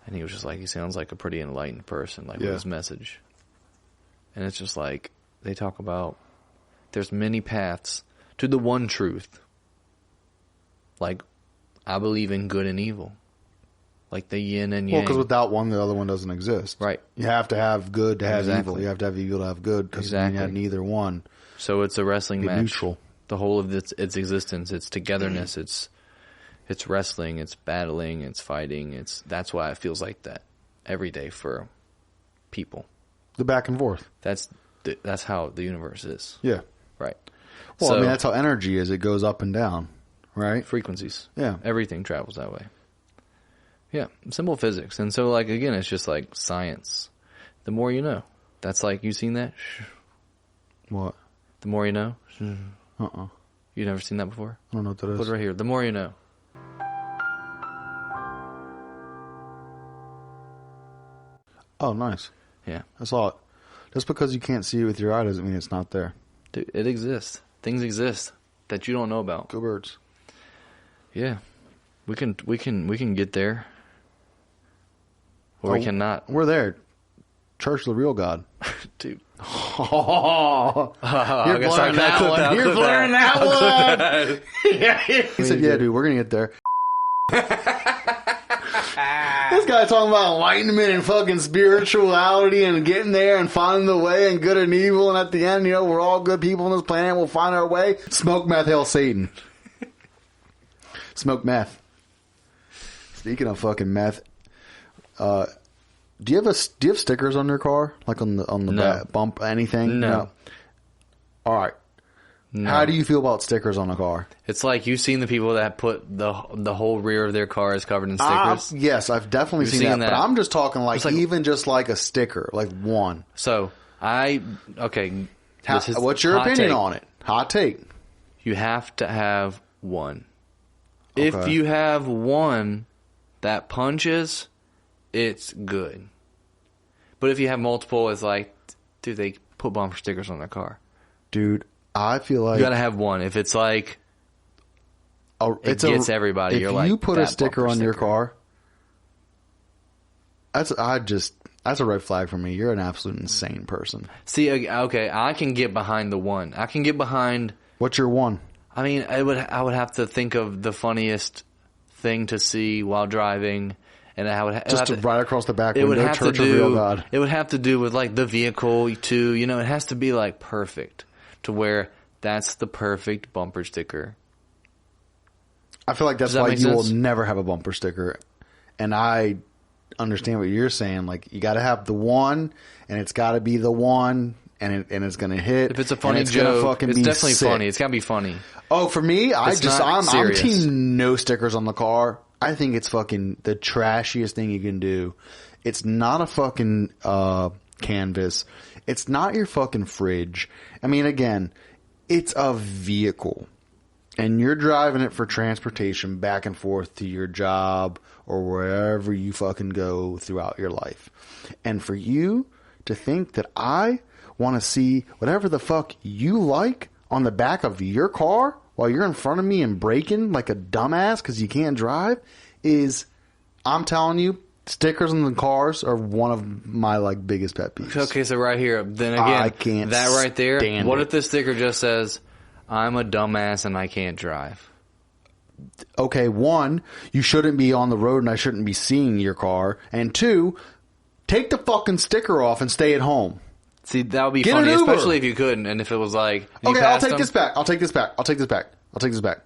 and he was just like, he sounds like a pretty enlightened person, like with his message. And it's just like, they talk about there's many paths to the one truth. Like, I believe in good and evil. Like the yin and yang. Well, because without one, the other one doesn't exist. Right. You have to have good to have Exactly. evil. You have to have evil to have good, because you have neither one. So it's a wrestling Be match. neutral. The whole of its existence, its togetherness, it's wrestling, it's battling, it's fighting. That's why it feels like that every day for people. The back and forth. That's how the universe is. Yeah. Right. Well, So, I mean, that's how energy is. It goes up and down, right? frequencies. Yeah. Everything travels that way. Yeah. Simple physics. And so, like, again, it's just like science. The more you know. That's like, you seen that? What? The more you know? Uh-uh. You never seen that before? I don't know what that is. Put it right here. The more you know. Oh, nice. Yeah. I saw it. Just because you can't see it with your eye doesn't mean it's not there. Dude, it exists. Things exist that you don't know about. Go Birds. Yeah. We can get there. Or we cannot. We're there. Church of the Real God. Dude. Oh, I guess I blurring gotta that clip one. that, You're clip blurring that. that one. Yeah. He said, yeah, dude, we're going to get there. This guy talking about enlightenment and fucking spirituality and getting there and finding the way and good and evil. And at the end, we're all good people on this planet. We'll find our way. Smoke meth, hail Satan. Smoke meth. Speaking of fucking meth, do you have stickers on your car, like on the No. back bump, anything? No. All right. No. How do you feel about stickers on a car? It's like you've seen the people that put the whole rear of their car is covered in stickers. Yes, I've definitely You've seen seen that, that. but I'm just talking like, like- even just like a sticker, like one. So okay. This is What's your hot opinion take. on it? Hot take. You have to have one. If Okay. you have one that punches, it's good. But if you have multiple, it's like, dude, they put bumper stickers on their car. Dude, I feel like You gotta have one. If it's like, it gets everybody. If You're like, you put a that sticker bumper on your sticker. car, that's a red flag for me. You're an absolute insane person. See, okay, I can get behind the one. I can get behind. What's your one? I mean, I would have to think of the funniest thing to see while driving, and I would Just right across the back It would window, have Church to of Real do. God. It would have to do with like the vehicle too. It has to be like perfect to where that's the perfect bumper sticker. I feel like that's Does that why make you sense? will never have a bumper sticker. And I understand what you're saying. Like, you got to have the one, and it's got to be the one, and it's going to hit. If it's a and funny it's gonna joke, fucking it's be definitely sick. funny. It's gotta be funny. Oh, for me, I'm serious. team no stickers on the car. I think it's fucking the trashiest thing you can do. It's not a fucking canvas. It's not your fucking fridge. I mean, again, it's a vehicle. And you're driving it for transportation back and forth to your job or wherever you fucking go throughout your life. And for you to think that I want to see whatever the fuck you like on the back of your car while you're in front of me and braking like a dumbass because you can't drive is, I'm telling you, stickers on the cars are one of my like biggest pet peeves. Okay, so right here, then I again, can't that right there. stand What it. if the sticker just says, "I'm a dumbass and I can't drive"? Okay, one, you shouldn't be on the road and I shouldn't be seeing your car. And two, take the fucking sticker off and stay at home. See, that would be Get funny, an Uber. especially if you couldn't, and if it was like, if you Okay, I'll passed take them- this back. I'll take this back.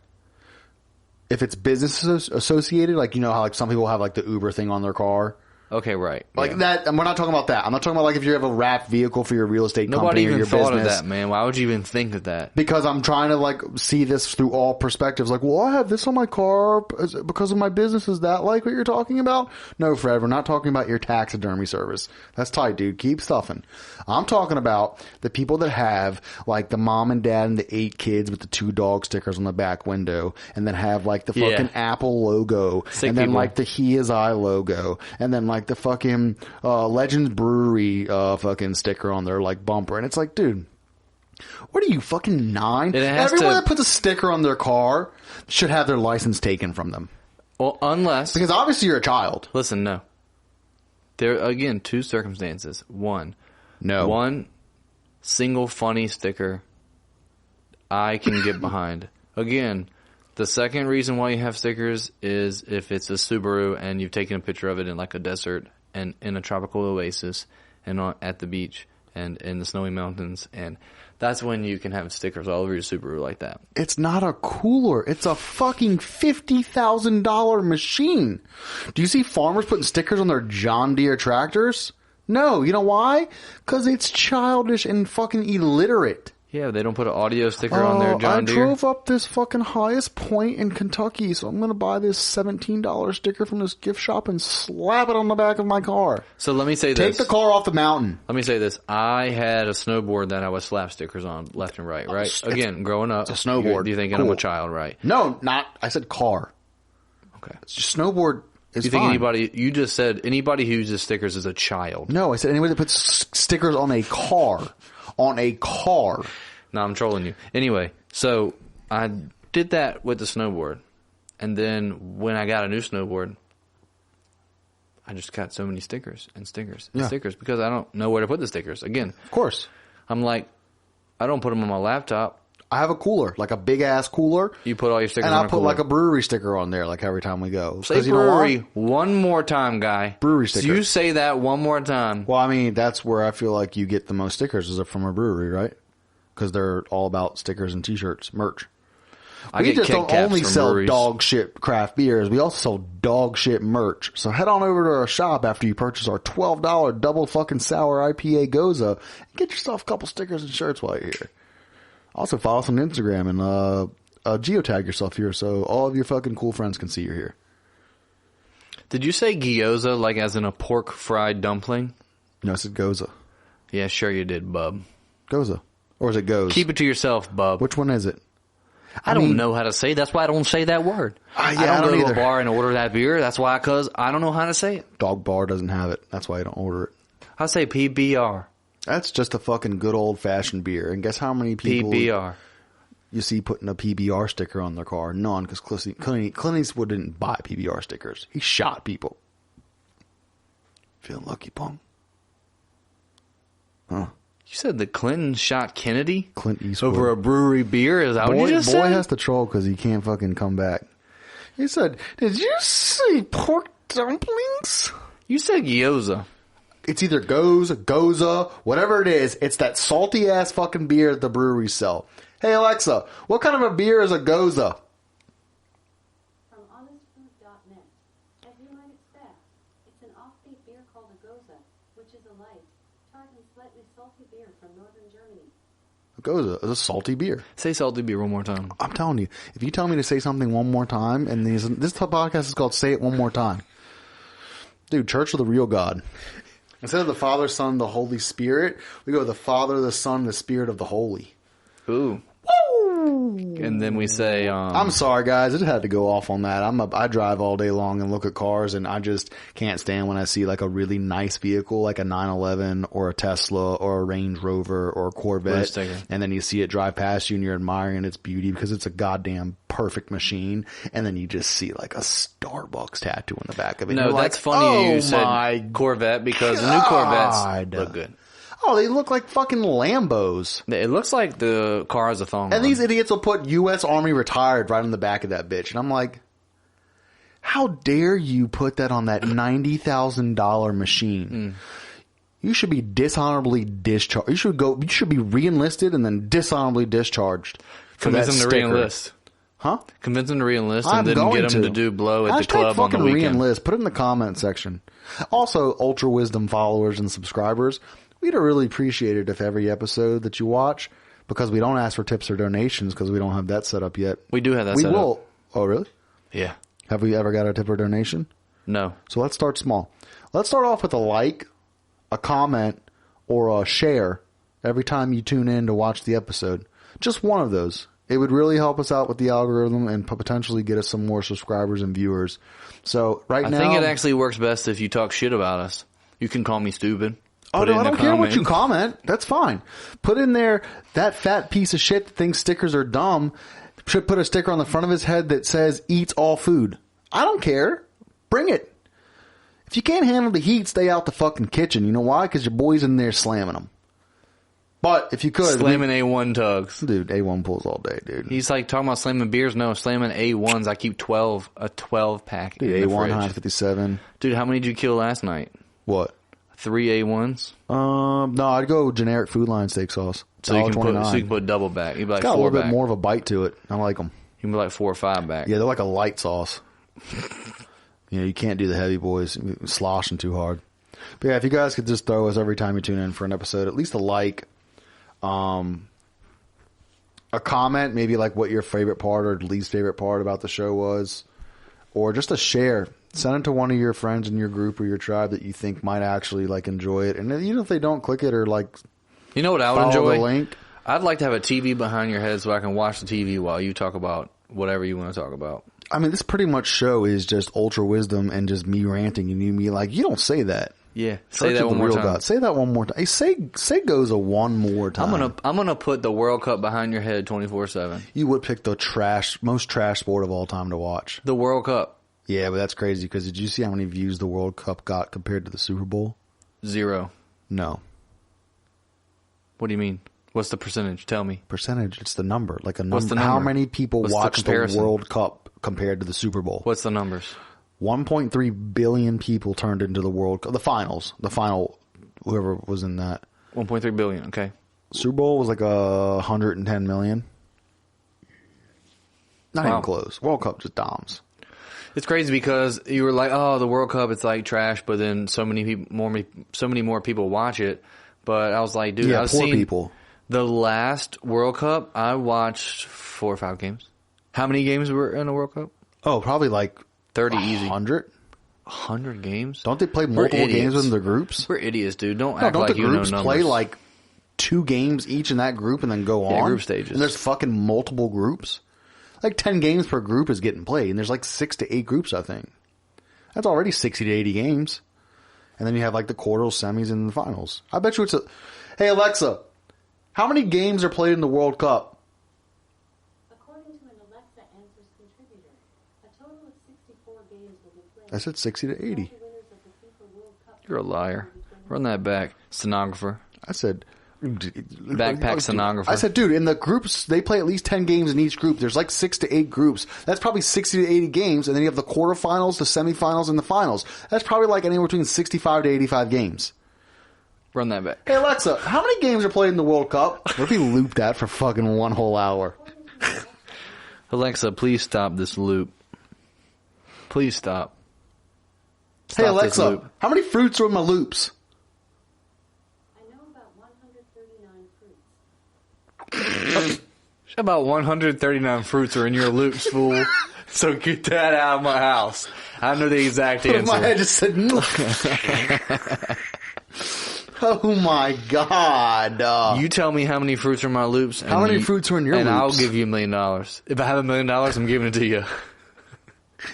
If it's business associated, like, you know how like some people have like the Uber thing on their car. Okay, right. Like yeah. that, and we're not talking about that. I'm not talking about like if you have a wrapped vehicle for your real estate Nobody company or even your thought business. of that, man. Why would you even think of that? Because I'm trying to like see this through all perspectives. Like, well, I have this on my car because of my business. Is that like what you're talking about? No, Fred, we're not talking about your taxidermy service. That's tight, dude. Keep stuffing. I'm talking about the people that have like the mom and dad and the 8 kids with the 2 dog stickers on the back window, and then have like the Yeah. fucking Apple logo, Sick and then people. like the He Is I logo, and then like the fucking Legends Brewery fucking sticker on their like bumper. And it's like, dude, What are you, fucking 9? It has Everyone to- that puts a sticker on their car should have their license taken from them. Well, unless... Because obviously you're a child. Listen, no. There, again, 2 circumstances. One single funny sticker I can get behind. Again, the second reason why you have stickers is if it's a Subaru and you've taken a picture of it in like a desert and in a tropical oasis and at the beach and in the snowy mountains, and that's when you can have stickers all over your Subaru like that. It's not a cooler. It's a fucking $50,000 machine. Do you see farmers putting stickers on their John Deere tractors? No. You know why? Because it's childish and fucking illiterate. Yeah, they don't put an audio sticker on their John Deere. I drove up this fucking highest point in Kentucky, so I'm going to buy this $17 sticker from this gift shop and slap it on the back of my car. So let me say this. Take the car off the mountain. Let me say this. I had a snowboard that I would slap stickers on left and right, right? Again, growing up. It's a snowboard. You're thinking Cool. I'm a child, right? No, not. I said car. Okay. It's just snowboard is You think fine. anybody, you just said anybody who uses stickers is a child. No, I said anybody that puts stickers on a car. On a car. No, I'm trolling you. Anyway, so I did that with the snowboard. And then when I got a new snowboard, I just got so many stickers and stickers and stickers because I don't know where to put the stickers. Again, Of course. I'm like, I don't put them on my laptop. I have a cooler, like a big ass cooler. You put all your stickers And on I'll a put cooler. like a brewery sticker on there, like every time we go. Say 'Cause you know why? brewery one more time, guy. Brewery sticker. You say that one more time. Well, I mean, that's where I feel like you get the most stickers is from a brewery, right? Because they're all about stickers and t-shirts, merch. I We get just keg don't caps only from sell breweries. dog shit craft beers. We also sell dog shit merch. So head on over to our shop after you purchase our $12 double fucking sour IPA Goza and get yourself a couple stickers and shirts while you're here. Also follow us on Instagram and geotag yourself here so all of your fucking cool friends can see you're here. Did you say gyoza like as in a pork fried dumpling? No, I said Goza. Yeah, sure you did, bub. Goza. Or is it Goze? Keep it to yourself, bub. Which one is it? I don't know how to say. That's why I don't say that word. Yeah, I I don't don't go to either. a bar and order that beer. That's why, because I don't know how to say it. Dog Bar doesn't have it. That's why I don't order it. I say PBR. That's just a fucking good old fashioned beer. And guess how many people PBR. you see putting a PBR sticker on their car? None, because Clint Eastwood didn't buy PBR stickers. He shot people. Feeling lucky, punk? Huh? You said that Clinton shot Kennedy Clint Eastwood. over a brewery beer? Is that what you just boy said? has to troll because he can't fucking come back. He said, "Did you say pork dumplings?" You said gyoza. It's either Goza, whatever it is. It's that salty ass fucking beer that the breweries sell. Hey Alexa, what kind of a beer is a Goza? From honestfood.net. As you might expect, it's an offbeat beer called a Goza, which is a light, tart and slightly salty beer from northern Germany. A Goza is a salty beer. Say salty beer one more time. I'm telling you, if you tell me to say something one more time, and this podcast is called "Say It One More Time," dude. Church of the Real God. Instead of the Father, Son, the Holy Spirit, we go the Father, the Son, the Spirit of the Holy. Ooh. And then we say, I'm sorry, guys. It had to go off on that. I drive all day long and look at cars, and I just can't stand when I see like a really nice vehicle, like a 911 or a Tesla or a Range Rover or a Corvette, and then you see it drive past you and you're admiring its beauty because it's a goddamn perfect machine, and then you just see like a Starbucks tattoo on the back of it. no, You're that's like, funny oh you said my Corvette because the new Corvettes God. look good. Oh, they look like fucking Lambos. It looks like the car has a thong And on. these idiots will put U.S. Army retired right on the back of that bitch. And I'm like, how dare you put that on that $90,000 machine? You should be dishonorably discharged. You should be re-enlisted and then dishonorably discharged. For Convince that them to sticker. re-enlist. Huh? Convince them to re-enlist I'm and then going get them to do blow at the Hashtag club on the fucking weekend. re-enlist. Put it in the comment section. Also, UltraWisdom followers and subscribers, we'd really appreciate it if every episode that you watch, because we don't ask for tips or donations because we don't have that set up yet. We do have that We set up. will. Oh, really? Yeah. Have we ever got a tip or donation? No. So let's start small. Let's start off with a like, a comment, or a share every time you tune in to watch the episode. Just one of those. It would really help us out with the algorithm and potentially get us some more subscribers and viewers. So right now, I think it actually works best if you talk shit about us. You can call me stupid. Oh, Put it no, I in the don't care what you comment. comment. That's fine. Put in there, that fat piece of shit that thinks stickers are dumb should put a sticker on the front of his head that says eats all food. I don't care. Bring it. If you can't handle the heat, stay out the fucking kitchen. You know why? Because your boy's in there slamming them. But if you could. Slamming A1 tugs. Dude, A1 pulls all day, dude. He's like talking about slamming beers. No, slamming A1s. I keep a 12 pack Dude, in the A1, fridge. 157. Dude, how many did you kill last night? What? 3 A1s? No, I'd go generic Food Line steak sauce. So you can $1.29. put double back. You'd be like It's got a 4 little back. bit more of a bite to it. I like them. You can be like 4 or 5 back. Yeah, they're like a light sauce. You can't do the heavy boys. Sloshing too hard. But yeah, if you guys could just throw us every time you tune in for an episode, at least a like, a comment, maybe like what your favorite part or least favorite part about the show was, or just a share. Send it to one of your friends in your group or your tribe that you think might actually like enjoy it. And even if they don't click it or like, you know what I would follow enjoy? the link. I'd like to have a TV behind your head so I can watch the TV while you talk about whatever you want to talk about. I mean, this pretty much show is just ultra wisdom and just me ranting and you be like, you don't say that. Yeah, Church say that of one the more Real time. God. Say that one more time. Hey, say Goza one more time. I'm gonna put the World Cup behind your head 24/7. You would pick the most trash sport of all time to watch. The World Cup. Yeah, but that's crazy because did you see how many views the World Cup got compared to the Super Bowl? 0. No. What do you mean? What's the percentage? Tell me. Percentage. It's the number. Like a number. What's the How number? many people What's the watch the comparison? World Cup compared to the Super Bowl? What's the numbers? 1.3 billion people turned into the World Cup. The finals. The final, whoever was in that. 1.3 billion. Okay. Super Bowl was like 110 million. Not Wow. even close. World Cup just doms. It's crazy because you were like, "Oh, the World Cup, it's like trash," but then so many more people watch it. But I was like, "Dude, Yeah, I've poor seen people. the last World Cup. I watched 4 or 5 games. How many games were in the World Cup? Oh, probably like 30 easy. 100. 100 games? Don't they play We're multiple games idiots. in the groups? We're idiots, dude. Don't No, act don't like the you know groups numbers. play like 2 games each in that group and then go on? group stages. And there's fucking multiple groups? Like 10 games per group is getting played, and there's like 6 to 8 groups, I think. That's already 60 to 80 games. And then you have like the quarters, semis, and the finals. I bet you it's a... Hey, Alexa, how many games are played in the World Cup? According to an Alexa Answers contributor, a total of 64 games will be played. I said 60 to 80. All the winners of the FIFA World Cup You're a liar. Run that back. Stenographer. I said... Backpack stenographer. I said, dude, in the groups, they play at least 10 games in each group. There's like 6 to 8 groups. That's probably 60 to 80 games. And then you have the quarterfinals, the semifinals, and the finals. That's probably like anywhere between 65 to 85 games. Run that back. Hey, Alexa, how many games are played in the World Cup? What if we looped that for fucking 1 whole hour? Alexa, please stop this loop. Please stop. Hey, Stop this Alexa, loop. how many fruits are in my loops? I know about 139 fruits. About 139 fruits are in your loops, fool. So get that out of my house. I know the exact My head answer. just said, no. Oh my God. You tell me how many fruits are in my loops. How many fruits are in your and loops? I'll give you $1 million. If I have $1 million, I'm giving it to you.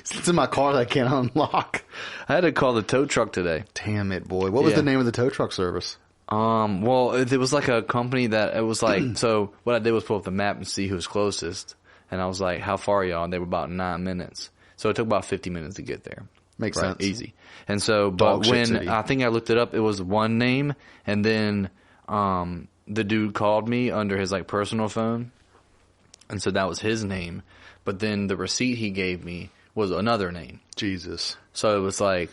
It's in my car that I can't unlock. I had to call the tow truck today. Damn it, boy. What was Yeah. the name of the tow truck service? Well, it was like a company that it was like, so what I did was pull up the map and see who was closest. And I was like, how far are y'all? And they were about 9 minutes. So it took about 50 minutes to get there. Makes Right, sense. easy. And so, Dog but shit when city. I think I looked it up, it was one name, and then the dude called me under his like personal phone, and so that was his name. But then the receipt he gave me was another name. Jesus. So it was like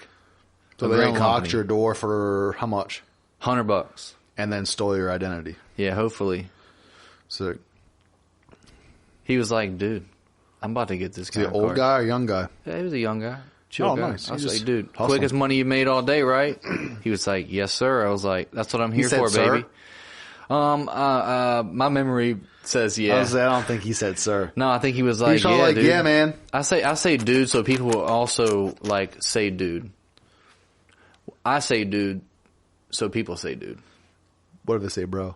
So a they great unlocked company. your door for how much? $100. And then stole your identity. Yeah, hopefully. So, He was like, dude, I'm about to get this is he guy. an old guy or young guy? Yeah, he was a young guy. Chill Oh, guy. nice. I was He like, just dude, hustled. quickest money you made all day, right? He was like, yes, sir. I was like, that's what I'm here said, for, "Sir?" baby. My memory says I yeah. don't think he said sir. No, I think he was He's like, probably yeah, like, dude. yeah, man. I say dude, so people will also like say dude. I say dude, so people say dude. What did they say, bro?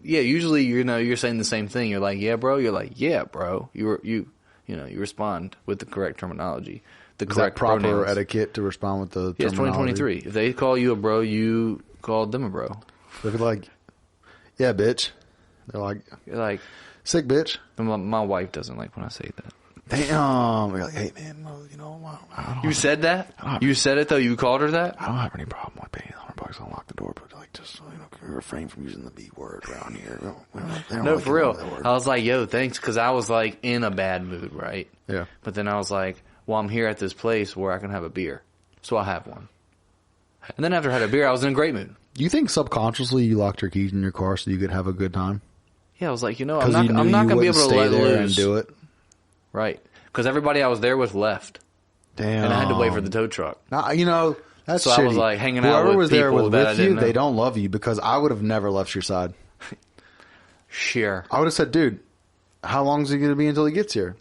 Usually you're saying the same thing. You're like, yeah, bro. You're like, yeah, bro. You respond with the correct terminology, the Is correct that proper pronouns. etiquette to respond with the Yeah, it's terminology? 2023. If they call you a bro, you called them a bro. They'd be like, yeah, bitch. They're like, You're like, sick bitch. my wife doesn't like when I say that. Damn. You're like, hey, man, you know, You said that? You said it, though? You called her that? I don't have any problem with paying $100 to unlock the door, but like, just, you know, refrain from using the B word around here. They don't No, like for it, real. that word. I was like, yo, thanks, because I was like in a bad mood, right? Yeah. But then I was like, well, I'm here at this place where I can have a beer. So I'll have one. And then after I had a beer, I was in a great mood. Do you think subconsciously you locked your keys in your car so you could have a good time? Yeah, I was like, you know, 'Cause I'm you not knew going you to be able wouldn't to stay let there loose. and do it? Right. Because everybody I was there with left. Damn. And I had to wait for the tow truck. Now, you know, that's So I was shitty. like hanging out Whoever with was there people that I with didn't you, know. they don't love you because I would have never left your side. Sure. I would have said, dude, how long is he going to be until he gets here?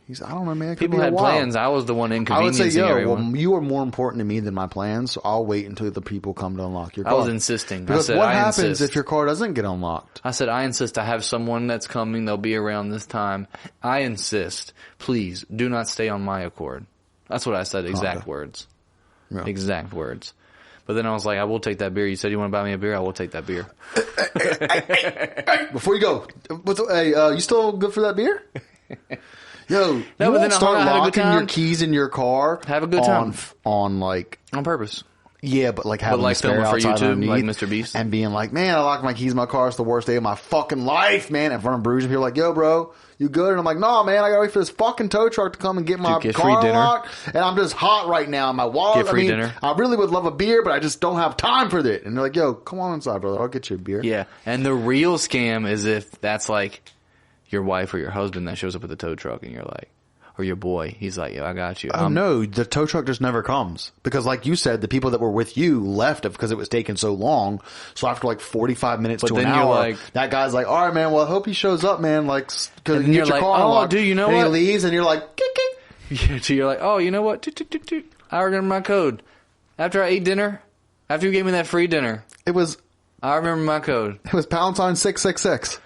He's, I don't know, man. It could People be a had while. plans. I was the one I would inconveniencing say, yo, everyone. well, you are more important to me than my plans, so I'll wait until the people come to unlock your car. I was insisting. Because I said, what I happens insist. if your car doesn't get unlocked? I said, I insist. I have someone that's coming. They'll be around this time. I insist. Please do not stay on my accord. That's what I said. Exact words. Yeah. Exact words. But then I was like, I will take that beer. You said you want to buy me a beer? I will take that beer. Before you go, you still good for that beer? Yo, No, you but then won't I start hung out, had a good locking your time. keys in your car. Have a good time. on like, On purpose. yeah, but like having like the spare filming for outside YouTube, like underneath Mr. Beast? and being like, man, I locked my keys in my car. It's the worst day of my fucking life, man. In front of Bruges, and people are like, yo, bro, you good? And I'm like, no, man, I gotta wait for this fucking tow truck to come and get my get car free dinner. unlocked. And I'm just hot right now. My wallet. Get free I mean, dinner. I really would love a beer, but I just don't have time for it. And they're like, yo, come on inside, brother. I'll get you a beer. Yeah. And the real scam is if that's like your wife or your husband that shows up with the tow truck and you're like, or your boy, he's like, yo, I got you. Oh, no, the tow truck just never comes. Because like you said, the people that were with you left because it was taking so long. So after like 45 minutes But to an then you're hour, like- that guy's like, all right, man, well, I hope he shows up, man. Like, cause And you you're get your like, car oh, unlocked. dude, you know and what? he leaves and you're like, kick, kick. Yeah, so you're like, oh, you know what? Toot, toot, toot, toot. I remember my code. After I ate dinner, after you gave me that free dinner, It was I remember my code. #666.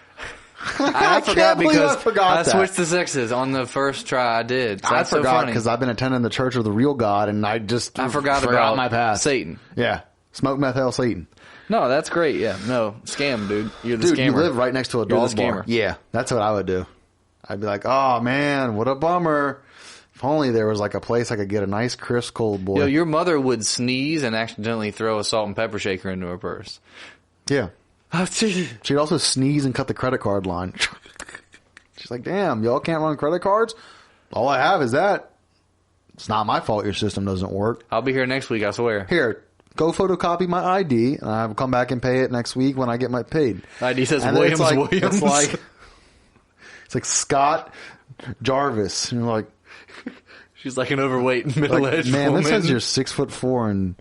I forgot can't believe because I forgot that. switched the sixes on the first try I did. So I that's so forgot funny. because I've been attending the Church of the Real God and I just I forgot about my past. Satan. Yeah. Smoke meth, hell, Satan. No, that's great. Yeah, no, scam, dude. You're the Dude, scammer. you live right next to a You're dog the bar. scammer. Yeah, that's what I would do. I'd be like, oh man, what a bummer. If only there was like a place I could get a nice crisp cold boy. Yo, your mother would sneeze and accidentally throw a salt and pepper shaker into her purse. Yeah. Oh, She'd also sneeze and cut the credit card line. She's like, damn, y'all can't run credit cards? All I have is that. It's not my fault your system doesn't work. I'll be here next week, I swear. Here, go photocopy my ID, and I'll come back and pay it next week when I get my paid. ID says And then Williams, it's like, Williams. It's like Scott Jarvis. And you're like, She's like an overweight middle-aged man, woman. this says you're 6'4" and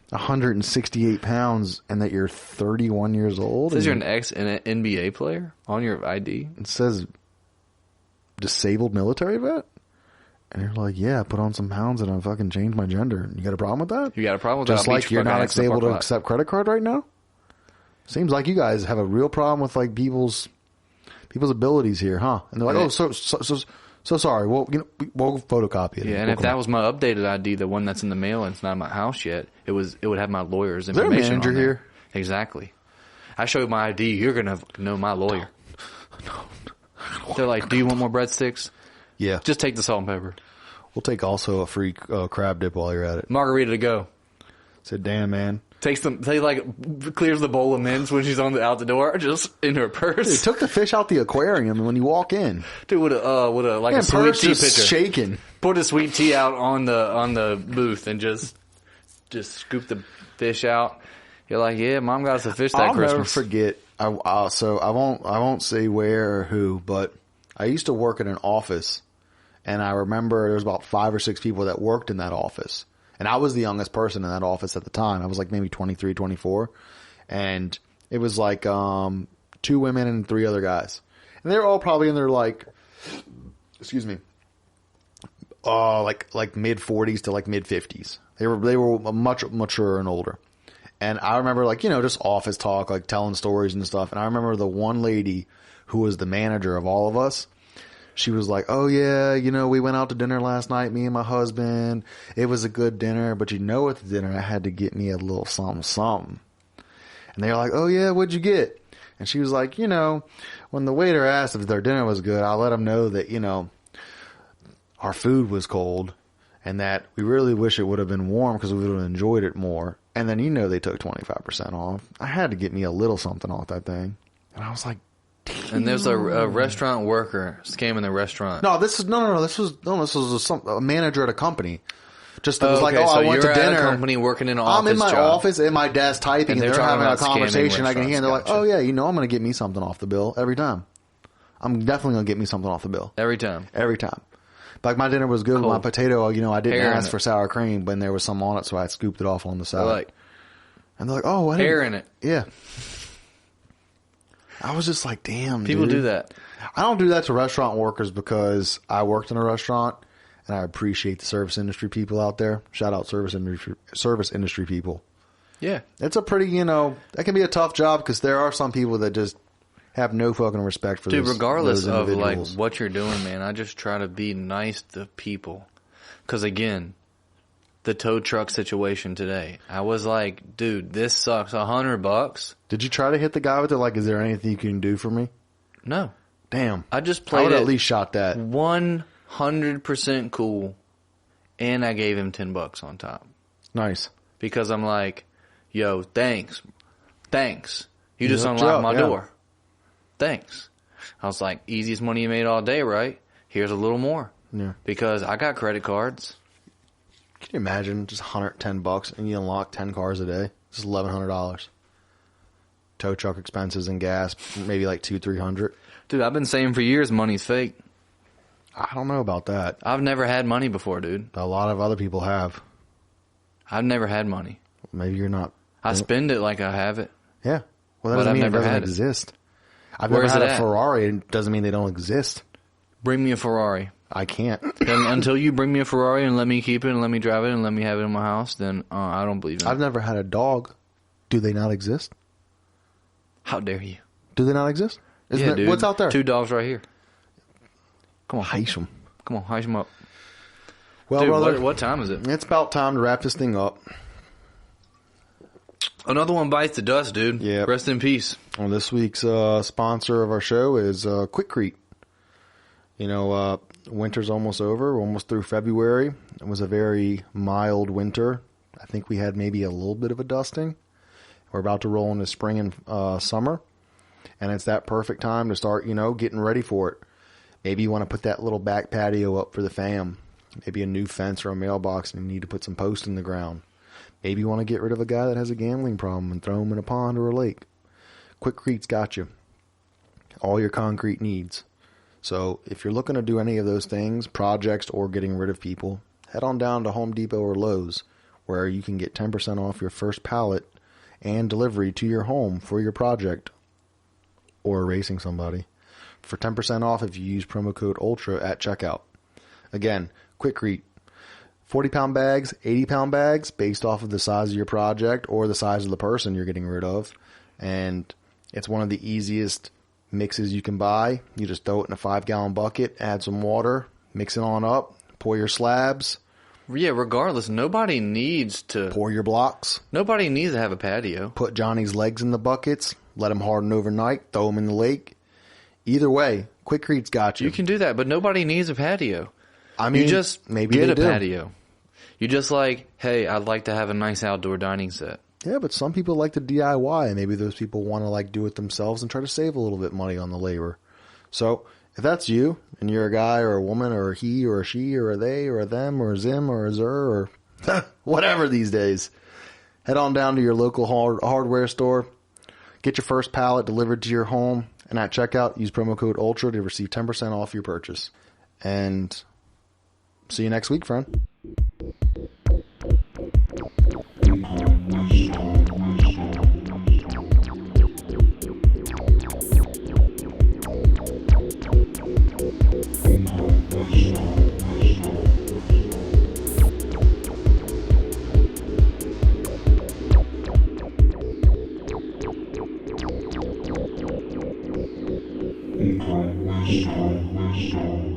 168 pounds, and that you're 31 years old. It says you're and an ex-NBA player on your ID. It says disabled military vet. And you're like, yeah, put on some pounds and I fucking change my gender. You got a problem with that? You got a problem with Just that? I'll like beat your you're not fucking ass in the able to parking lot. accept credit card right now? Seems like you guys have a real problem with like people's abilities here, huh? And they're like, Yeah. oh, so sorry. Well, we'll photocopy it. Yeah, and We'll if come that back. was my updated ID, the one that's in the mail and it's not in my house yet, it would have my lawyer's there a information manager on there. here? Exactly. I show you my ID, you're gonna know my lawyer. They're like, do you want more breadsticks? Yeah. Just take the salt and pepper. We'll take also a free crab dip while you're at it. Margarita to go. Said, damn, man. Clears the bowl of mints when she's out the door, just in her Dude, purse. took the fish out the aquarium when you walk in. Dude, with a Man, sweet purse tea just pitcher. shaking. Put a sweet tea out on the booth and just scoop the fish out. You're like, yeah, mom got us a fish that I'll Christmas. never forget. So I won't say where or who, but I used to work in an office, and I remember there was about 5 or 6 people that worked in that office, and I was the youngest person in that office at the time. I was like maybe 23, 24, and it was like 2 women and 3 other guys, and they were all probably in their like mid 40s to like mid 50s. They were much mature and older. And I remember just office talk, like telling stories and stuff. And I remember the one lady who was the manager of all of us. She was like, oh yeah, we went out to dinner last night, me and my husband. It was a good dinner, but at the dinner I had to get me a little something. And they were like, oh yeah, what'd you get? And she was like, when the waiter asked if their dinner was good, I let them know that, our food was cold and that we really wish it would have been warm because we would have enjoyed it more. And then, they took 25% off. I had to get me a little something off that thing. And I was like, damn. And there's a restaurant worker scamming the restaurant. No, this was a manager at a company. Just it was like, so I went to you're dinner. at a company working in an office I'm in my job. office at my desk typing, and they're having a conversation. I can hear, and they're like, gotcha. "Oh yeah, I'm going to get me something off the bill every time. I'm definitely going to get me something off the bill Every time. every time." Like my dinner was good. Cool. My potato, I didn't Hair in ask it. for sour cream, but there was some on it, so I scooped it off on the I side. like And they're like, "Oh, I hair didn't." in it. Yeah. I was just like, "Damn, People dude." do that. I don't do that to restaurant workers because I worked in a restaurant and I appreciate the service industry people out there. Shout out service industry people. Yeah. It's a pretty, that can be a tough job because there are some people that just have no fucking respect for Dude, regardless those of individuals. what you're doing, man, I just try to be nice to people. Because again, the tow truck situation today, I was like, dude, this sucks. $100? Did you try to hit the guy with it? Like, is there anything you can do for me? No. Damn. I just I played would it have at least shot that. 100% cool, and I gave him $10 on top. Nice. Because I'm like, yo, thanks. You just hooked unlocked you up, my yeah. door. Thanks. I was like, easiest money you made all day, right? Here's a little more. Yeah. Because I got credit cards. Can you imagine just $110 and you unlock 10 cars a day? Just $1,100. Tow truck expenses and gas, maybe like $200-300. Dude, I've been saying for years money's fake. I don't know about that. I've never had money before, dude. A lot of other people have. I've never had money. Maybe you're not. I spend it like I have it. Yeah. Well, that But doesn't I've mean it never doesn't had it. exist. I've Where never is had it a at? Ferrari. It doesn't mean they don't exist. Bring me a Ferrari. I can't. And until you bring me a Ferrari and let me keep it and let me drive it and let me have it in my house, then I don't believe in it. I've never had a dog. Do they not exist? How dare you? Do they not exist? Isn't Dude. what's out there? 2 dogs right here. Come on. Heish them. Come on, heist them up. Well, Dude, brother, what time is it? it's about time to wrap this thing up. Another one bites the dust, dude. Yeah. Rest in peace. Well, this week's sponsor of our show is Quikrete. Winter's almost over. We're almost through February. It was a very mild winter. I think we had maybe a little bit of a dusting. We're about to roll into spring and summer. And it's that perfect time to start, getting ready for it. Maybe you want to put that little back patio up for the fam. Maybe a new fence or a mailbox and you need to put some posts in the ground. Maybe you want to get rid of a guy that has a gambling problem and throw him in a pond or a lake. Quickrete's got you. All your concrete needs. So if you're looking to do any of those things, projects or getting rid of people, head on down to Home Depot or Lowe's where you can get 10% off your first pallet and delivery to your home for your project or erasing somebody. For 10% off if you use promo code ULTRA at checkout. Again, Quikrete. 40-pound bags, 80-pound bags, based off of the size of your project or the size of the person you're getting rid of. And it's one of the easiest mixes you can buy. You just throw it in a 5-gallon bucket, add some water, mix it on up, pour your slabs. Yeah, regardless, nobody needs to Pour your blocks. Nobody needs to have a patio. Put Johnny's legs in the buckets. Let them harden overnight. Throw them in the lake. Either way, Quickrete's got you. You can do that, but nobody needs a patio. I mean, You just maybe get they a do. patio. You just like, hey, I'd like to have a nice outdoor dining set. Yeah, but some people like to DIY, and maybe those people want to do it themselves and try to save a little bit money on the labor. So if that's you, and you're a guy or a woman or a he or a she or a they or a them or a zim or a zer or whatever these days, head on down to your local hardware store, get your first pallet delivered to your home, and at checkout, use promo code ULTRA to receive 10% off your purchase. And see you next week, friend. UltraWisdom.